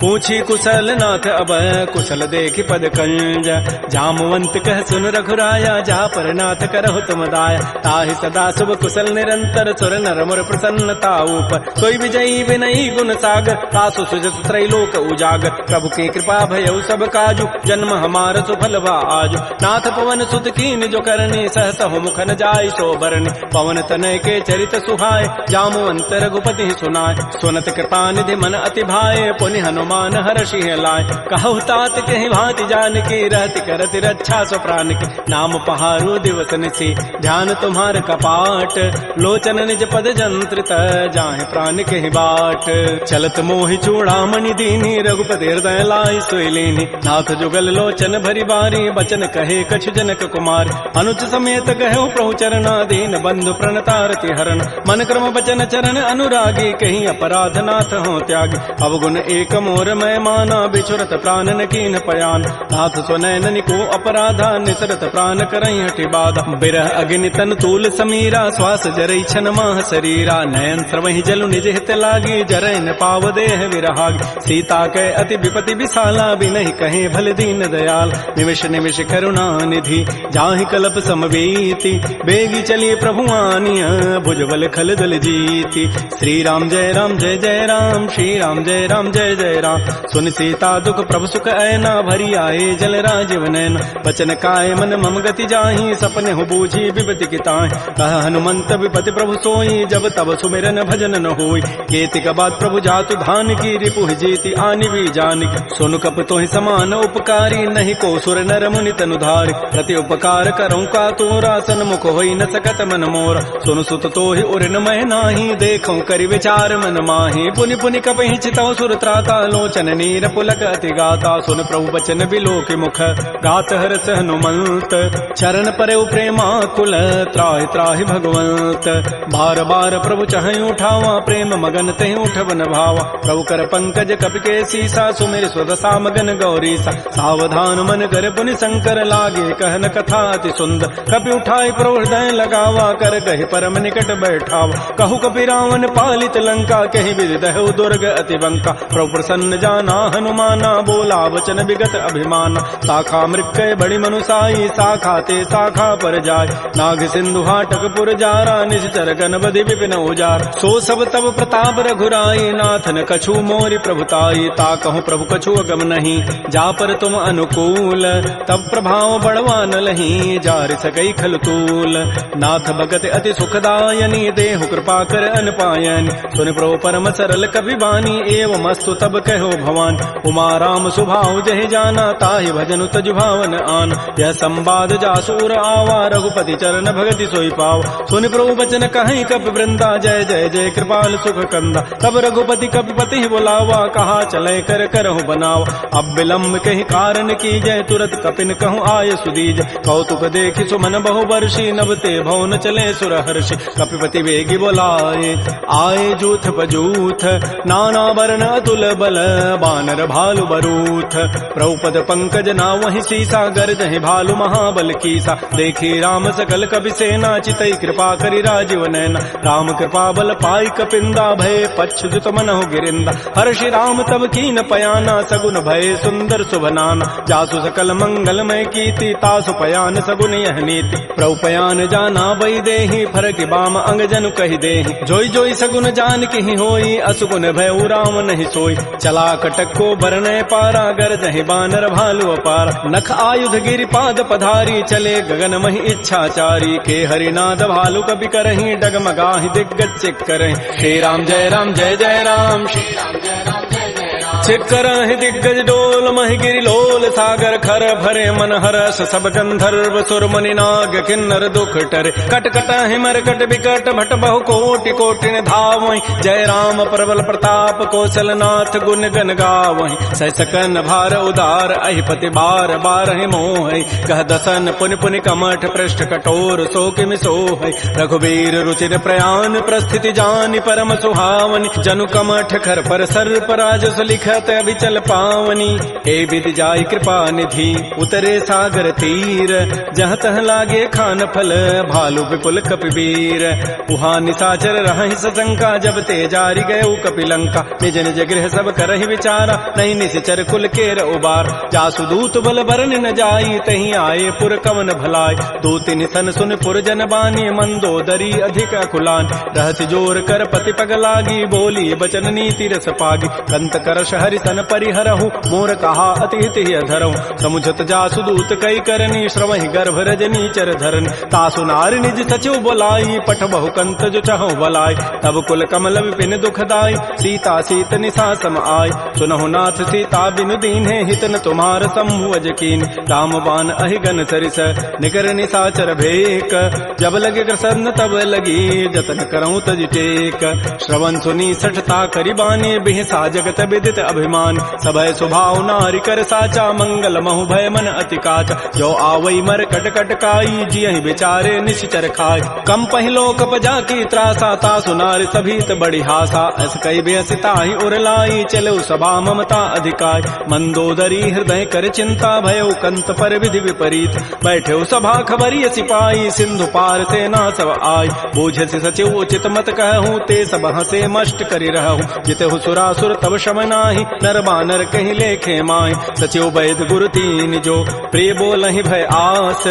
पूछी कुशल नाथ अब, कुशल देखि पद कंज। जामवंत कह सुन रघुराया, जा पर नाथ करहु तुम दाया। ताहि सदा शुभ कुशल निरंतर, सुर नर मुर प्रसन्नता ऊपर। सोई विजयी विनयी गुण सागर, तासु सुजस त्रैलोक उजागर। प्रभु की कृपा भयउ सब काजु, जन्म हमार सुफल भा आजु। नाथ पवन सुत कीन जो करनी, सहस हो मुखन जाय सो बरनी। पवन तनय के चरित सुहाय, जामवंत रघुपति सुनाय। सुनत कृपा निधि मन अति भाए, पुनि हनुमान हर्षि लाय। कहु तात कहि भांति जानकी, रहति करति रक्षा सो प्राण की। नाम पहारो दिवस निशि, ध्यान तुम्हार कपाट। लोचन निज पद जंत्रित, जाहि प्राण कहि बाट। चलत मोहि चूड़ामणि दीनी, रघुपति हृदय लाई सोई लीनी। नाथ जुगल लोचन भरी बारी, बचन कहे कछु जनक कुमार। अनुज समेत कहो प्रभु चरणा, दीन बंधु प्रणतारति हरण। मन क्रम बचन चरण अनुरागी, कहीं अपराध नाथ हो त्यागी। अवगुण एक मोर मैं माना, बिछुरत प्राण न कीन पयान। नाथ सुनैन को अपराधा, निसरत प्राण करई हठि बाधा। बिरह अग्नि तन तूल समीरा, श्वास जरई छन माह शरीरा। नयन स्रवहि जलु निज हित लागी, जरै न पाव देह विरहागी। सीता कै अति विपति विशाला, बिनहि कहे भल दीन दयाल। निमिष निमिष करुणा निधि, जाहि कल्प समवेति। बेगी चली प्रभु आनिया, भुजबल खल दल जीति। श्री राम जय राम जय जय राम, श्री राम जय राम जय जय राम। सुन सीता दुख प्रभु सुख ऐना, भरी आए जल राजीव नैना। बचन काय मन मम गति जाहि, सपने हो बूझी विपति की ताहि। कह हनुमंत विपति प्रभु सोई, जब तब सुमिरन भजन न होई। केतिक बाद प्रभु जातु धान की, रिपुहि जीति आनि भी जानिक। सुन कप तोहि समान उपकारी, नहीं को सुर नर मुनि तनु धारि। प्रति उपकार करऊं का तोरा, सन्मुख होई न सकत मन मोरा। सुन सुत तोहि उरिन मह नाही, देखऊं करि विचार मन माहि। पुनि पुनि कपहि चितौ सुर त्राता, लोचन नीर पुलक अति गाता। सुन प्रभु बचन बिलोकि मुख, गात हरस हनुमंत। चरण परउ प्रेमाकुल, त्राहि त्राहि भगवंत। बार बार प्रभु चहई उठावा, प्रेम मगन तेहि उठवन भावा। प्रभु कर पंकज कपि के सीसा, सुमिर स्वदसा मगन गौरीसा। सावधान मन कर पुनि शंकर, लागे कहन कथा अति सुंदर। कपि उठाई प्रभु हृदय लगावा, कर कहि परम निकट बैठावा। कहु कपि रावण पालित लंका, कहि विधि दहु दुर्ग अति बंका। प्रभु प्रसन्न जाना हनुमाना, बोला वचन विगत अभिमाना। शाखा मृक्कय बड़ी मनुसाई, शाखा ते शाखा पर जाय। नाग सिंधु हाटक पुर जारा, निश्चर गण बधि विपिन उजार। सो सब तब प्रताप रघुराई, नाथन कछु मोरि प्रभुताई। ता कहूँ प्रभु कछु अगम नहीं, जा पर तुम अनुकूल। तब प्रभाव बढ़वा न लही, जार सकई खल तूल। नाथ भगत अति सुखदायनी, देहु कृपा कर अनपायनी। सुन प्रभु परम सरल कपि बानी, एवं अस्तु तब कहो भवान। उमा राम सुभाव जहि जाना, ताहि भजनु तजु भावन आन। यह संवाद जासूर आवा, रघुपति चरण भगति सोई पाव। सुनि प्रभु बचन कहीं कपि वृंदा, जय जय जय कृपाल सुख कंदा। तब रघुपति कपिपति बुलावा, कहा चले कर करहु बनावा। अब विलम्ब कहीं कारण की जय, तुरत कपिन कहूँ आय सुदीज। कौतुक देखि सुमन बहु वर्षी, नभते भवन चले सुर हर्षि। कपिपति वेगी बोलाए, आए जूथ पजूथ। नाना वर्ण अतुल बल, बानर भालु बरूथ। प्रभुपद पंकज ना वही सीसा, गर्जहि भालु महाबल कीसा। देखी राम सकल कपि सेना, चितई कृपा करि राजीव नैना। राम कृपा बल पाई कपिंदा, भय पच्छुत मनहु गिरिंदा। हर्षि राम तब कीन पयाना, सगुन भय सुंदर सुभनाना। जासु सकल मंगलमय कीर्ति, तासु पयान सगुन यह नीति। प्रभु पयान जाना बई देहि, फरक बाम अंग जनु कहि देहि। जोई जोई सगुन जान की होई, असुगुन भय राम नहीं सोई। चला कटक को बरनय पारा, गरजहि बानर भालु अपार। नख आयुध गिरि पाद पधारी, चले गगन महि इच्छाचारी। के हरिनाद भालु कपि करहि, डगमगाहि दिग्गज चिक करहि। श्री राम जय जय राम, श्री राम जय राम जय जय राम। छिकर दिग्गज डोल महि गिरि लोल सागर खर भरे मन हरस सब गंधर्व सुर मुनि नाग किन्नर दुख टरे कट कट हिमर कट विकट भट बहु कोटि कोटि धावहि जय राम प्रबल प्रताप कौशल नाथ गुण गन गावहि सैसकन भार उदार अहिपति बार बारहि मोहि कह दसन पुनि पुनि कमठ पृष्ठ कठोर सो किमि सोहि रघुवीर रुचिर प्रयान प्रस्थिति जानि परम सुहावनि जनु कमठ खर पर सर्प राजस लिखत अभिचल पावनी हे विधि जाय कृपा निधि उतरे सागर तीर जहाँ तह लागे खान फल भालु विपुल कपिवीर उहाँ निशाचर रहहि सशंका जब ते जारि गए कपिलंका निज निज गृह सब करहि विचारा नहीं निश्चर कुल केर उबार जासु दूत बल बरन न जाई तहीं आए पुर कवन भलाय दो तिन सन सुन पुर जन बानी मंदोदरी अधिक अकुलान रहस जोर कर पति पग लागी बोली बचन नीति रस पागी कंत करश हरि सन परिहरहु मोर कहा अति हित धरहु समुझत जासु दूत कई करनी श्रवहि गर्भ रजनी चर धरन तासु नारी निज सचिव बोलाई पठ बहु कंत जो चहु बलाई तब कुल कमल विपिन दुखदाई सीता सीत निशा सम आय सुनहु नाथ सीता बिनु दीन्हे हितन तुम्हार सम्भुज कीन राम बान अहिगन सरिस निकर निशाचर भेक जब लगे प्रसन्न तब लगी जतन करऊं तज टेक श्रवण सुनी सठता करिबानी बिहसा जगत विदित अभिमान सबय स्वभाव नारी कर साचा मंगल महु भय मन अति काचा जो आवई मर कट कट काई जियहि बेचारे निश्चर खाय कम पहिलो कप जाकी त्रासा तासु नारी सभीत बड़ी हासा अस कई बेसिता ही उरलाई चलो सभा ममता अधिकाय मंदोदरी हृदय कर चिंता भयो कंत पर विधि विपरीत बैठे सभा खबरी सिपाही सिंधु पार सेना सब आय बोझ से सचिव उचित मत कहूँ ते सब हसे मष्ट करी रहूँ जितहु सुरासुर तब शम नाही नर बानर कहीं लेखे माय सचिव वैद गुरु तीन जो प्रिय बोलहि भय आस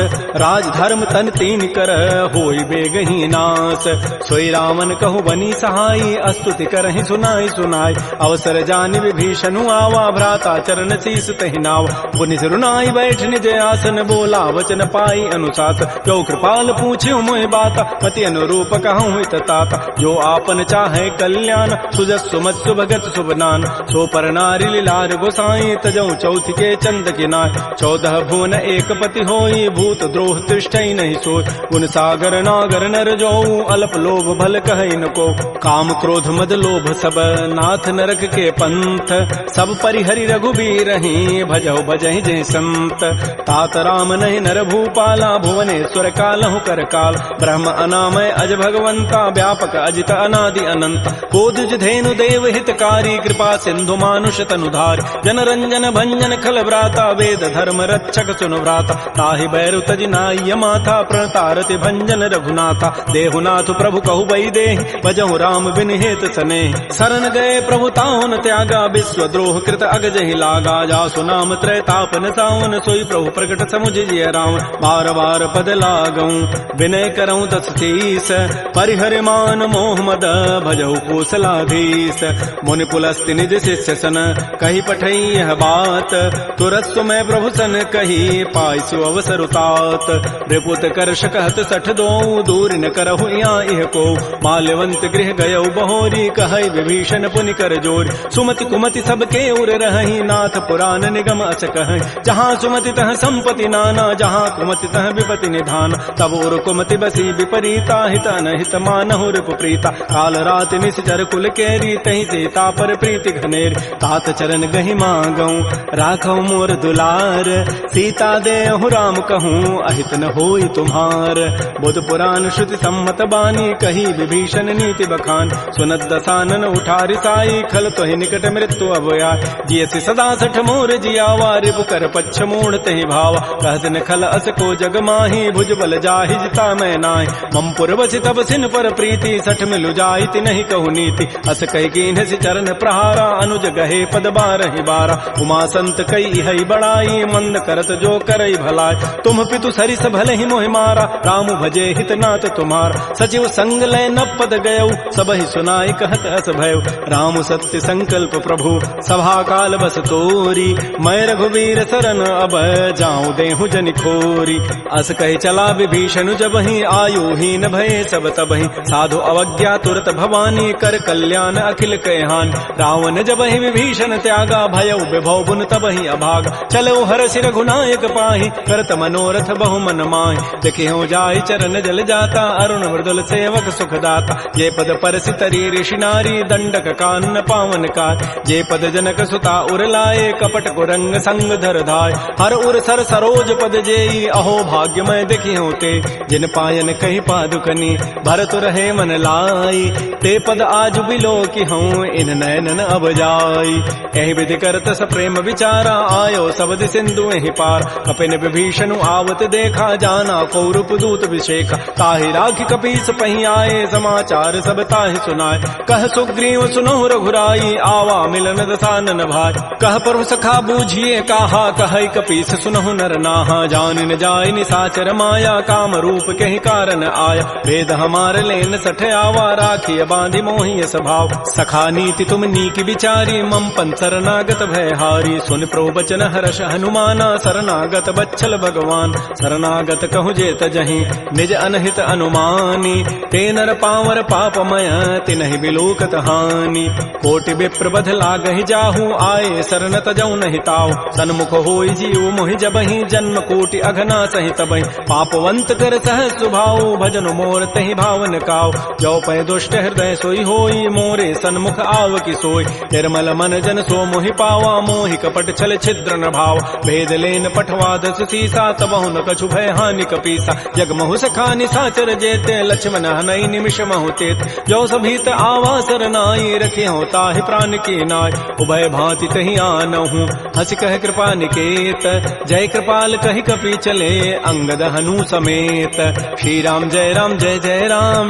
राज धर्म तन तीन कर होई बेगही नास सोई रावण कहु बनी सहाई अस्तुति करहि सुनाई सुनाई अवसर जानि विभीषणु आवा भ्राता चरण शीस तहि नाव पुनि सिरुनाई बैठ निज आसन बोला वचन पाई अनुशास जो कृपाल पूछ्यो मोहि बात पति अनुरूप कहूँ हित ताता जो आपन चाहे कल्याण सुजस सुमत सुभगत सुबनान सो पर नारी लीलार गोसाई तजौ चौथ के चंद किनाय 14 भुवन एक पति होई भूत द्रोह तिष्ठई नहीं सोय गुण सागर नागर नर जो अल्प लोभ भल कहै न को काम क्रोध मद लोभ सब नाथ नरक के पंथ सब परिहरि रघुबीर ही भजौ भजहि जय संत तात राम नहीं नर भूपाला भुवनेश्वर कालहु कर काल ब्रह्म अनामय अज भगवंता व्यापक अजित अनादि अनंत बोध धेनु देव हितकारी कृपा सिंधु मानुष तनुधार जन रंजन भंजन खल व्राता वेद धर्म रक्षक सुनु व्राता ताहि बैरु तजि नाय माथा प्रणतारति भंजन रघुनाथा देहुनाथ प्रभु कहु बई देहि भजहु राम बिन हेत सने शरण गए प्रभु ताहुन त्यागा विश्व द्रोह कृत अगजहि लागा जासु नाम त्रैतापन सावन सोई प्रभु प्रकट समुझ जिय राम बार बार पद लागऊं विनय करऊं तस शीस परिहरि मान मोह मद भजहु कौशलाधीश मुनि पुलस्ति निज शिष्य सन कही पठई यह बात तुरत सुमय प्रभु सन कही पाइसु अवसर उतात रिपुत कर शकहत सठ दो दूर न करहु इह को माल्यवंत गृह गयौ बहोरी कहै विभीषण पुनि कर जोर सुमति कुमति सबके उर रहहि नाथ पुराण निगम अस कहै जहाँ सुमति तह संपति नाना जहाँ कुमति तह विपति निधान तब उर कुमति बसी विपरीता हित अनहित मानहु रिपु प्रीता काल रात निश्चर कुल केरी तहि सीता पर प्रीति घनेर तात चरण गहि मांगऊं राखौ मोर दुलार सीता देहु राम कहूँ अहित न होई तुम्हार बुध पुराण श्रुति सम्मत बानी कही विभीषण नीति बखान सुनत दसानन उठारि साई खल तोहि निकट मृत्यु अवया जियसि सदा सठ मोर जियावा रिपु कर पच्छ मूढ़ तहि भावा कहत न खल अस को जग माही भुज बल जाहि जिता मैं नाहि मम पुरवसि तब सिन पर प्रीति सठ मिलु जाइति नहीं कहु नीति अस कहि कीन्हसि चरण प्रहारा अनुज गहे पद बारहि बारा उमा संत कई हई बड़ाई मंद करत जो करई भलाई तुम पितु सरिस भले ही मोहि मारा राम भजे हित नाथ तुम्हार सचिव संग लय न पद गयौ सब ही सुनाई कहत अस भयउ राम सत्य संकल्प प्रभु सभा काल बस तोरी मैं रघुवीर शरण अब जाऊं देहु जनि खोरी अस कहि चला विभीषण जब ही आयु हीन भये सब तब ही साधु अवज्ञा तुरत भवानी कर कल्याण अखिल कहहान रावण जब ही विभीषण त्यागा भयउ विभव बुन तबहि अभागा चलो हरषि रघुनायक पाहि करत मनोरथ बहु मन माहि देखियो जाहि चरण जल जाता अरुण मृदुल सेवक सुखदाता ये पद परसि तरी ऋषि नारी दंडक कानन पावन कार जे पद जनक सुता उर लाए कपट कुरंग संग धर धाय हर उर सर सरोज पद जेई अहो भाग्यमय देखियो ते जिन पायन कही पादुकनी भरत रहे मन लाई ते पद आज बिलो की हूँ इन नयनन अब जाई एहि विधि करत स प्रेम विचारा आयो सबद सिंधु एहि पार कपिन विभीषण आवत देखा जाना कौरप दूत विशेखा ताहि राखी कपीस पही आए समाचार सब ताहि सुनाए कह सुग्रीव सुनो रघुराई आवा मिलन दसानन भाई कह प्रभु सखा बूझिए कहा कह कपीस सुनहु नर नाहा जान न जाय निसाचर माया काम रूप के ही कारण आया वेद हमार लेन सठ आवा राखी बांधि मोहि स्वभाव सखा नीति तुम नीक विचारी मम पन शरणागत भय हारी सुन प्रभु बचन हर्ष हनुमाना शरणागत बच्छल भगवान शरणागत कहु जे तजहि निज अनहित अनुमानी ते नर पावर पापमय तिनहि बिलोकत हानि कोटि विप्र बध लागहि जाहू आए शरण तजौ नहि ताऊ सन्मुख होई जीव मोहि जबहि जन्म कोटि अघना सहि तबहि पापवंत कर सह सुभाऊ भजन मोर तहि भावन काऊ जो पै दुष्ट हृदय सोई होई मोरे सन्मुख आव की सोई निर्मल मन जन सो मोहि पावा मोहि कपट छल छिद्र न भाव भेद लेन पठवा दस सीसा तबहु न कछु भय हानि कपीसा जग महु सखा निसाचर जेते लक्ष्मण हनई निमिष महु तेत जो सभीत आवा सरनाई रखे हो ताहि प्राण की नाय उभय भांति तहि आनहु हस कह कृपा निकेत जय कृपाल कहि कपि चले अंगद हनु समेत श्री राम जय राम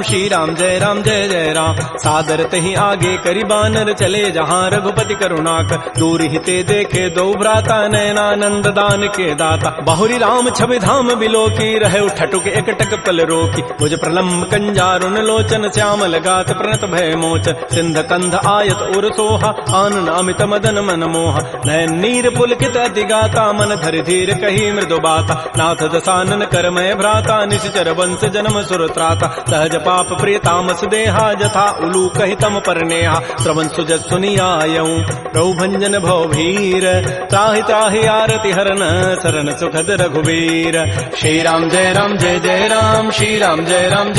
श्री राम जय जय राम सादर तहि आगे करि बानर चले जहाँ रघुपति करुणाक दूर हिते देखे दो भ्राता नयनानंद दान के दाता बहुरी राम छवि धाम बिलोकी रहे ठटुक एकटक पल रोकी भुज प्रलम्ब कंजारुन लोचन श्यामल गात प्रणत भय मोचन सिंध कंध आयत उर सोहा आनन अमित मदन मन मोहा नयन नीर पुलकित अति गाता मन धरि धीर कही मृदु बाता नाथ दसानन करमय भ्राता निश्चर वंश जन्म सुर त्राता सहज पाप प्रिय तामस देहा जथा उलू कहि तम पर नेहा श्रवण सुजस सुनियायऊं प्रभु भंजन भव भीर त्राहि त्राहि आरति हरन शरण सुखद रघुवीर श्री राम जय राम श्री राम जय जय राम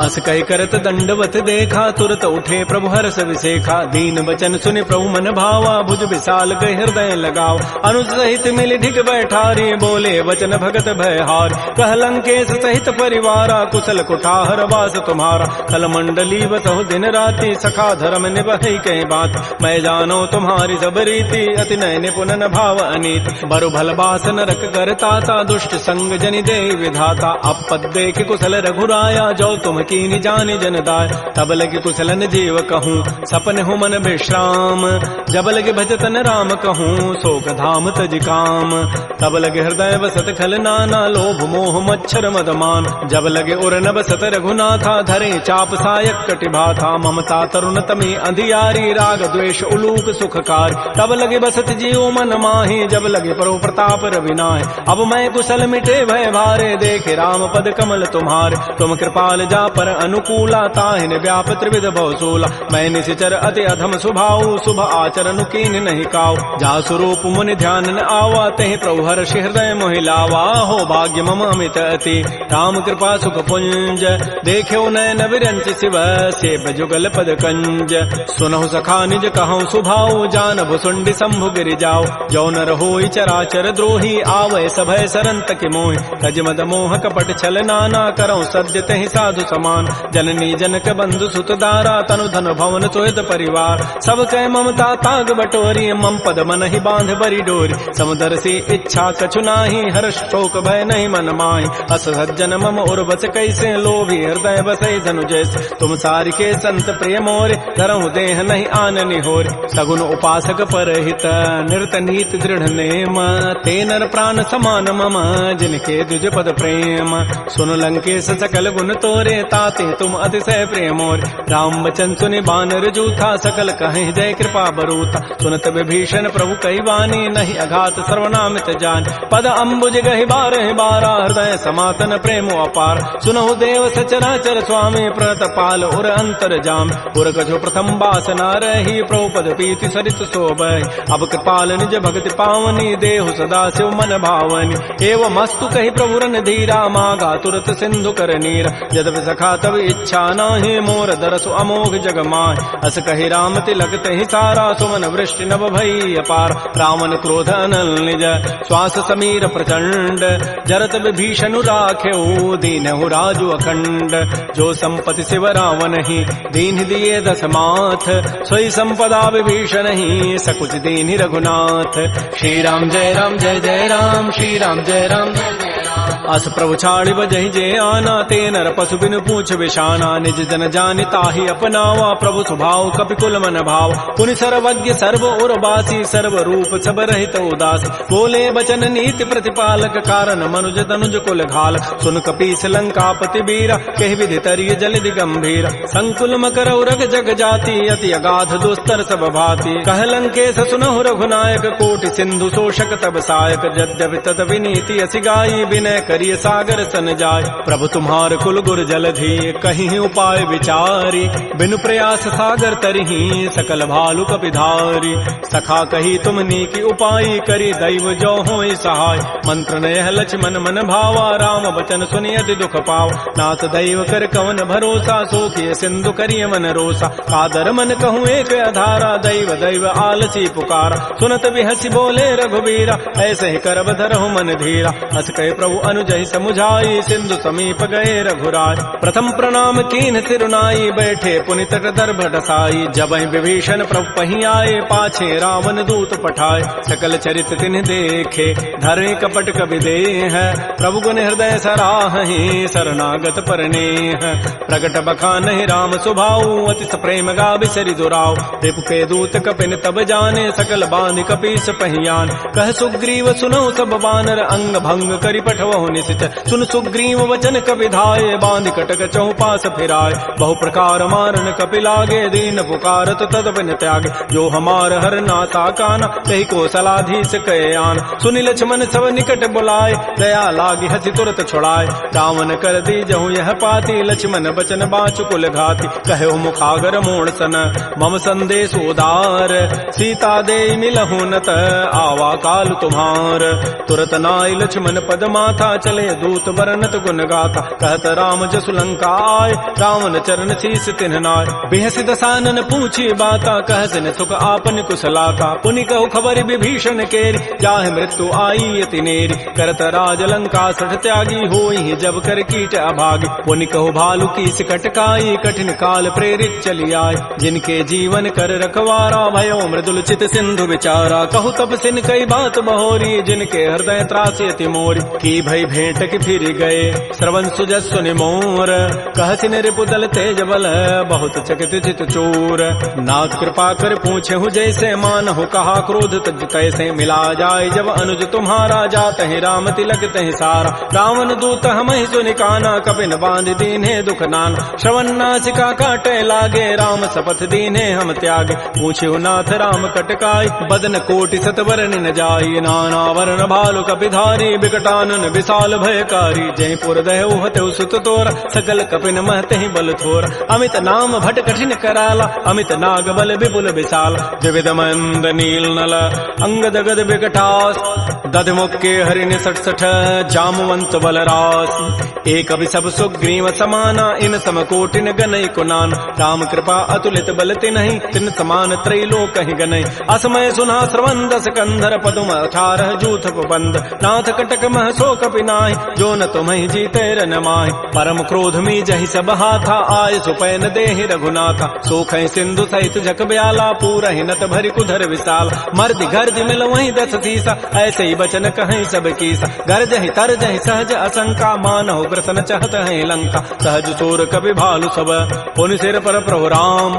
अस कहि करत दंडवत देखा तुरत उठे प्रभु हर्ष विशेखा दीन वचन सुनि प्रभु मन भावा भुज विशाल गए हृदय लगाव अनुज सहित मिल ढिग बैठारी बोले वचन भगत भय हार कह लंकेश सहित परिवारा कुशल कुठार वास तुम्हारा कल मंडली बसहु दिन राति सखा धर्म निभहि कई बात मैं जानो तुम्हारी सब रीति अति नय निपुण भाव अनीति बरु भल बास नरक करता दुष्ट संग जनि दे विधाता अपद देख कुशल रघुराया जो तुम कीनि जानि जन दाय तब लगे कुशलन जीव कहूँ सपन हूँ मन विश्राम जब लगे भजतन राम कहूँ शोक धाम तज काम तब लगे हृदय बसत खल नाना लोभ मोह मच्छर मदमान जब लगे उर न बसत रघुनाथा धरे चाप सायक कटिभा था ममता तरुण तमी अंधियारी राग द्वेष उलूक सुखकार तब लगे बसत जीव मन माही जब लगे परो प्रताप रविनाय अब मैं कुशल मिटे भय भारे देखे राम पद कमल तुम्हारे तुम कृपाल जा पर अनुकूला ताहिन व्याप त्रिविध भवसूला मैं निशिचर अति अधम सुभाऊ शुभ आचरण कीन नहीं काऊ जा स्वरूप मुनि ध्यान न आवा तहि प्रभु हर्ष हृदय मोहिलावा हो भाग्य मम अमित अति राम कृपा सुख पुंज देख्यो नयन विरंच शिव सेव जुगल पद कंज सुनहु सखा निज कहूँ सुभाऊ जान भुसुंडी शंभु गिरि जाओ जो नर होई चराचर द्रोही आवै सभय सरंत के मोहि तज मद मोह कपट छल नाना करौ सद्य तहि साधु समान जननी जनक बंधु सुत दारा तनु धन भवन सोयत परिवार सब कह ममता ताग बटोरी मम पद मन ही बांध बरी डोरी समुदर से इच्छा कछु नाही हर्ष शोक भय नहीं मन माही अस सज्जन मम उर बस कैसे लोभी हृदय बसै धनु जैसे तुम सारि के संत प्रिय मोरे धरहु देह नहीं आननि होर सगुन उपासक परहित निरत नीत दृढ़ नेम ते नर प्राण समान मम जिनके दुज पद प्रेम सुन लंकेश सकल गुण तोरे ताते तुम अतिशय प्रेमोर राम वचन सुनि बानर जूथा सकल कहे जय कृपा बरूता सुनत विभीषण प्रभु कई वाणी नहीं अघात सर्वनामित जान पद अम्बुज गहि बारह बारा हृदय समातन प्रेम अपार सुनहु देव सचराचर स्वामी प्रणत पाल उर अंतर जाम उर कछु प्रथम बासना रही प्रभु पद पी प्रीति सरित शोभहि। अब कृपाल निज भगति पावनी, देहु सदा शिव मन भावनी। एवं मस्तु कही प्रभु रन धीरा, मागा तुरत सिंधु कर नीर। यद्यपि सखा तब इच्छा नाहि, मोर दरसु अमोघ जग माहि। अस कही राम तिलक तहि सारा, सुमन वृष्टि नभ भई अपार। रावण क्रोध अनल निज, श्वास समीर प्रचंड। जरत विभीषण राख्यऊ, दीनहु राजु अखंड। जो संपत्ति शिव रावण ही, दीन दिए दस माथ। सोई संपदा विभीषण ही, सकुच दीन रघुनाथ। श्री राम जय राम जय जय राम, श्री राम जय राम जय जय राम। अस प्रभु छाड़ि बजहि जे आना, ते नर पशु बिनु पूछ विषाना। निज जन जानि ताहि अपनावा, प्रभु स्वभाव कपिकुल मन भाव। पुनि सर्वज्ञ सर्व उर्वासी, सर्व रूप सब रहित उदास। बोले बचन नीति प्रतिपालक, कारण मनुज तनुज कुल घाल। सुन कपीस लंकापति वीरा, कहि विधि तरिय जलधि गंभीर। संकुल मकर उरग जग जाति, अति अगाध दुस्तर सब भाति। कह लंकेश सुनहु रघुनायक, कोटि सिंधु शोषक तब सायक। यद्यपि तत विनीति असि गाई, विनय करिय सागर सन जाय। प्रभु तुम्हार कुल गुर जलधि, कहीं उपाय विचारी। बिनु प्रयास सागर तरही, सकल भालु कपिधारी। सखा कही तुम नीकी उपाय, करी दैव जो होई सहाय। मंत्र नयह लक्ष्मण मन भावा, राम बचन सुनि अति दुख पाव। नाथ दैव कर कवन भरोसा, सोखिय सिंधु करिय मन रोसा। कादर मन कहूँ एक अधारा, दैव दैव आलसी पुकारा। सुनत बिहसी बोले रघुबीरा, ऐसे ही करब धरहु मन धीरा। हस कहे प्रभु अनुजहि समुझाई, सिंधु समीप गए रघुराय। प्रथम प्रणाम कीन सिरुनाई, बैठे पुनि तट दर्भ डसाई। जबहि विभीषण प्रभु पहि आए, पाछे रावण दूत पठाए। सकल चरित तिन्ह देखे, धरे कपट कवि देह। प्रभु गुण हृदय सराहि, शरणागत परनेह। प्रगट बखानहि राम सुभाऊ, अति प्रेम गा बिसरि दुराव। रिपु के दूत कपिन तब जाने, सकल बांधि कपीस पहियान। कह सुग्रीव सुनौ सब बानर, अंग भंग करि पठवहु निशिच। सुन सुग्रीव वचन कपिधाये, बांधि कटक चौपास फिराय। बहु प्रकार मारन कपि लागे, दीन पुकारत तद बिन त्यागे। जो हमार हर नाता काना, कही कौशलाधीश कहे आन। सुनि लक्ष्मण सब निकट बुलाए, दया लागी हसी तुरत छुड़ाए। रावण कर दी जहु यह पाती, लक्ष्मण बचन बाचु कुल घाती। कहो मुखागर मोड़ सन, मम संदेश उदार। सीता दे मिलहु नत, आवा काल तुम्हार। तुरत नाई लक्ष्मण पद माथा, चले दूत बरनत गुण गाथा। कहत राम जसु लंका आय, रावण चरण शीस तिन्ह नाय। बिहसि दसानन पूछी बाता, कहसिन सुख आपन कुशलाता। पुनि कहु खबर विभीषण केरी, जाहि मृत्यु आई अति नेरी। करत राज लंका सठ त्यागी, होई जब कर कीट अभागी। पुनि कहु भालु की कटकाई, कठिन काल प्रेरित चली आय। जिनके जीवन कर रखवारा, भयो मृदुल चित सिंधु विचारा। कहु तब सिन कई बात बहोरी, जिनके हृदय त्रासी अति मोरी। की भई भेंट की फिर गए, श्रवण सुजस सुनि मोर। कहसिन रिपु दल तेज बल, बहुत चकित चित चोर। नाथ कृपा कर पूछे हूँ जैसे, मानहु कहा क्रोध तज कैसे। मिला जाय जब अनुज तुम्हारा, जात है राम तिलक तहि सारा। रावण दूत हमहि सुनि काना, कपिन बांध दीन्हे दुख नाना। श्रवण नासिका काटे लागे, राम शपथ दीन्हे हम त्यागे। पूछे नाथ राम कटकाई, बदन कोटि सतवरन न जाई। नाना वर्ण भालु कपिधारी, बिकटानन विशाल भयकारी। जयपुर दहु हतु सुत तोर, सकल कपिन महते बल थोर। अमित नाम भट कठिन कराला, अमित नाग बल विपुल विशाल। विविध मंद नील नल, अंगद गद विकटास। दध मुक्के हरिण 66, जामवंत बलरास। एक अभि सब सुग्रीव समाना, इन समकोटिन गनई कुनान। राम कृपा अतुलित बल तिन्हि, तिन समान त्रैलोक कहि गनई। असमय सुना श्रवण दस कंधर, पदुम 18 जूथ बंद। नाथ कटक मह सो कपि नाहि, जो न तुम्हि जीते रन माहि। परम क्रोध मी जहि सब हाथा, आय सुपैन देहि रघुनाथा। सोखै सिंधु सहित जक ब्याला, पूरहि नत भरि कुधर विशाल। मर्दि गर्दि मिल वहीं 10 सीसा, ऐसे ही बचन कहीं सब कीसा। गरजहि तरजहि सहज असंका, मानहु ग्रसन चहत है लंका। सहज चोर कपि भालु सब, पुनि सिर पर प्रभु राम।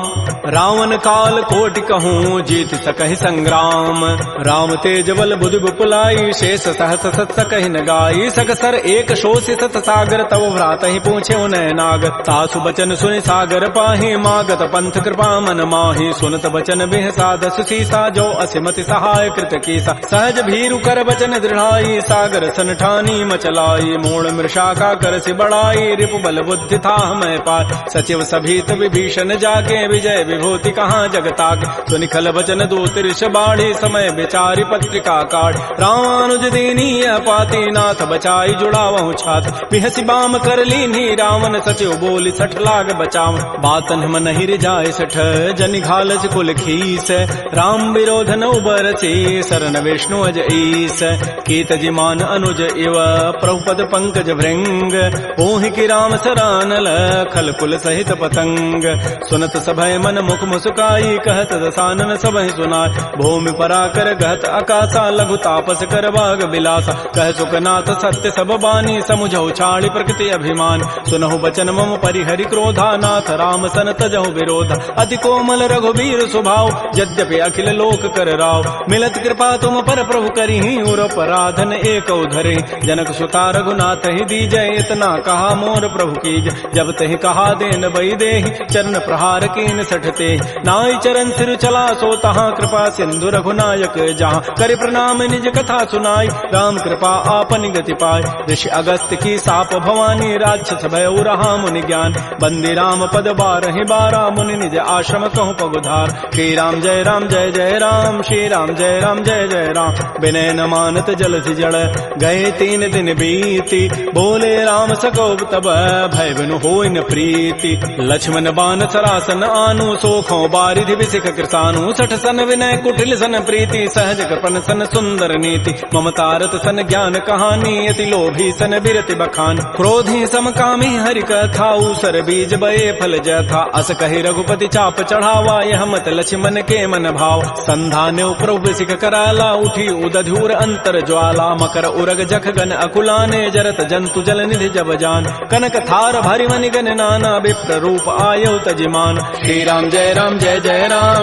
रावण काल कोटि कहूँ, जीत सकहि संग्राम। राम तेज बल बुधि बुपुलाई, शेष सहस सत सकहि न गाई। सगसर एक शोषि सत सागर तव भ्रात ही पूछे उन्हें नाग तासु बचन सुनि सागर पाहि मागत पंथ कृपा मन माहि सुनत बचन बिह साध सुसीसा जो असिमति सहाय कृत कीसा सहज भीरु कर बचन दृढ़ाई सागर सन ठानी मचलाई मूल मृषा का कर से बढ़ाई रिपु बल बुद्धि था मैं पाय सचिव सभीत विभीषण जाके विजय विभूति कहाँ जगताग सुनिखल बचन दूत ऋष बाढ़ी समय विचारी पत्रिका काढ़ रामानुज दीनी पाती नाथ बचाई जुड़ावहु छात बिहसी बाम कर लीनी रावण सचिव बोली सठ लाग बचाव बातन हम नहीं रिजाय सठ जनि घालस कुल खीस राम विरोध न उबरसी शरण विष्णु अज ईस कीत जिमान अनुज इव प्रभुपद पंकज भृंग ओहि की राम सरानल खल कुल सहित पतंग सुनत सभय मन मुख मुस्काई कहत दसानन सबहि सुनाय भूमि पराकर गहत आकाशा लघु तापस कर बाग बिलासा कह सुखनाथ सत्य सब बानी समुझौ छाड़ी प्रकृति अभिमान सुनहु बचन मम परिहरि क्रोधा नाथ राम सन तजहु विरोधा अति कोमल रघुबीर स्वभाव यद्यपि अखिल लोक कर राव मिलत कृपा तुम पर प्रभु करिहि उर पराधन एक उधरे जनक सुता रघुनाथ ही दीजय इतना कहा मोर प्रभु कीज जब तहि कहा देन बई देहि चरण प्रहार कीन सठते नाई चरण सिर चला सो तहाँ कृपा सिंधु रघुनायक जहाँ कर प्रणाम निज कथा सुनाई राम कृपा आपन गति पाय ऋषि अगस्त की साप भवानी राक्षस भय रहा मुनि ज्ञान बंदी राम पद बारहि बारा मुनि निज आश्रम कहूँ पगुधार श्री राम जय राम श्री राम जय जय राम विनय न मानत जलधि जड़ गए 3 दिन बीती बोले राम सकोब तब भय बिनु होय न प्रीति लक्ष्मण बान सरासन आनु सोखों बारिधि विसिख कृसानु सठ सन विनय कुटिल सन प्रीति सहज कृपन सन सुंदर नीति ममतारत सन ज्ञान कहानी अति लोभी सन बिरति बखान क्रोधी समकामी हरि कथा ऊसर बीज बये फल जथा अस कहि रघुपति चाप चढ़ावा यह मत लक्ष्मण के मन भाव संधान्यो प्रभु सिख कराला उठी उदधूर अंतर ज्वाला मकर उरग जख गन अकुलाने जरत जंतु जल निधि जब जान कनक थार भरि मनि गन नाना विप्र रूप आयौ तजिमान श्री राम जय राम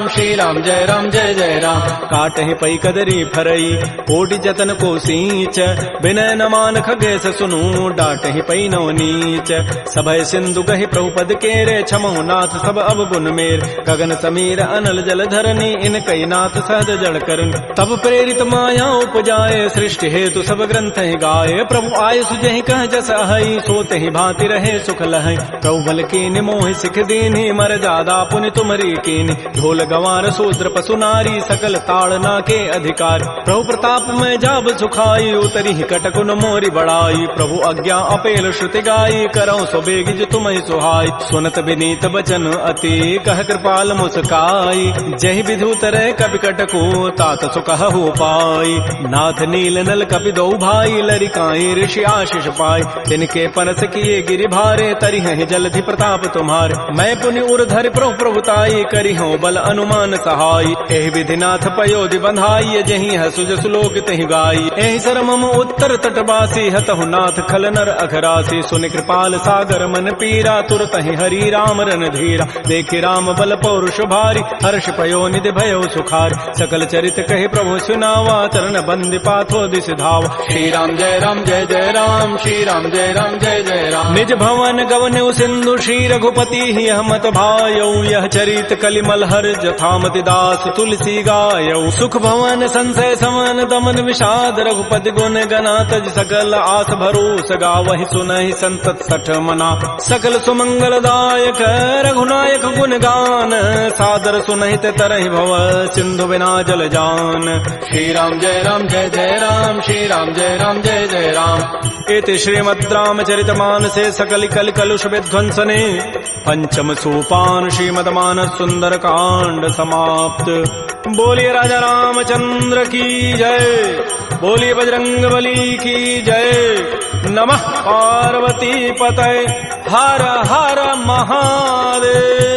श्री राम जय जय राम काटहि पै कदरी फरई कोटि जतन को सींच विनय न मान खगेश सुनु डाटहि पै नौ नीच सभय सिंधु कहि प्रभुपद केरे छमहु नाथ सब अब गुण मेर गगन समीर अनल जल धरनी इन कई नाथ सहज जड़ करन तब प्रेरित माया उपजाए सृष्टि हेतु सब ग्रंथ ही गाये प्रभु आय सुजहि कह जस अहै सोते ही भांति रहे सुख लहै प्रभु बल कीनि मोहि सिख दीन्हि मर जादा पुनि तुमरी कीनि ढोल गंवार शूद्र पशु नारी सकल ताड़ना के अधिकार प्रभु प्रताप में जाब सुखाई उतरी ही कटकुन मोरी बढ़ाई प्रभु आज्ञा अपेल श्रुति गाई करौ सो बेगिज तुम्हि सुहाई सुनत विनीत बचन अति कह कृपाल मुस्काई जहि विधु तरह कपि कटको तात सुकह हो पाई नाथ नील नल कपि दो भाई लरिकाई ऋषि आशीष पाई तिनके परस किए गिरि भारे तरिहि जलधि प्रताप तुम्हारे मैं पुनि उर्धर प्रभु प्रभुताई करि हो बल अनुमान सहाई एहि विधि नाथ पयोधि बंधाई जहि हसु जसु लोक तहि गाई एहि सर मम उत्तर तटवासी हतहु नाथ खल नर अघरासी सुनि कृपाल सागर मन पीरा तुरत ही हरि राम रन धीरा देखि राम बल पौरुष भारी हर्ष पयो निधि भयो सुखार सकल चरित कहे प्रभु सुनावा चरण बंद पाथो दिस धाव श्री राम जय राम श्री राम जय जय राम निज भवन गवन सिंधु श्री रघुपति ही हमत भायौ यह चरित कलिमल हर जथामति दास तुलसी गायौ सुख भवन संशय समन दमन विषाद रघुपति गुण गना तज सकल आस भरोस गावहि सुनहि संतत सठ मना सकल सुमंगल दायक रघुनायक गुण गान सादर सुनहित तरहि भव सिंधु बिना जल जान श्री राम जय राम श्री राम जय जय राम इति श्रीमद् रामचरित मानसे सकल कल कलुष विध्वंसने पंचम सोपान श्रीमद्मानस सुंदर कांड समाप्त। बोलिए राजा रामचंद्र की जय, बोलिए बजरंग बली की जय। नमः पार्वती पतये, हर हर महादेव।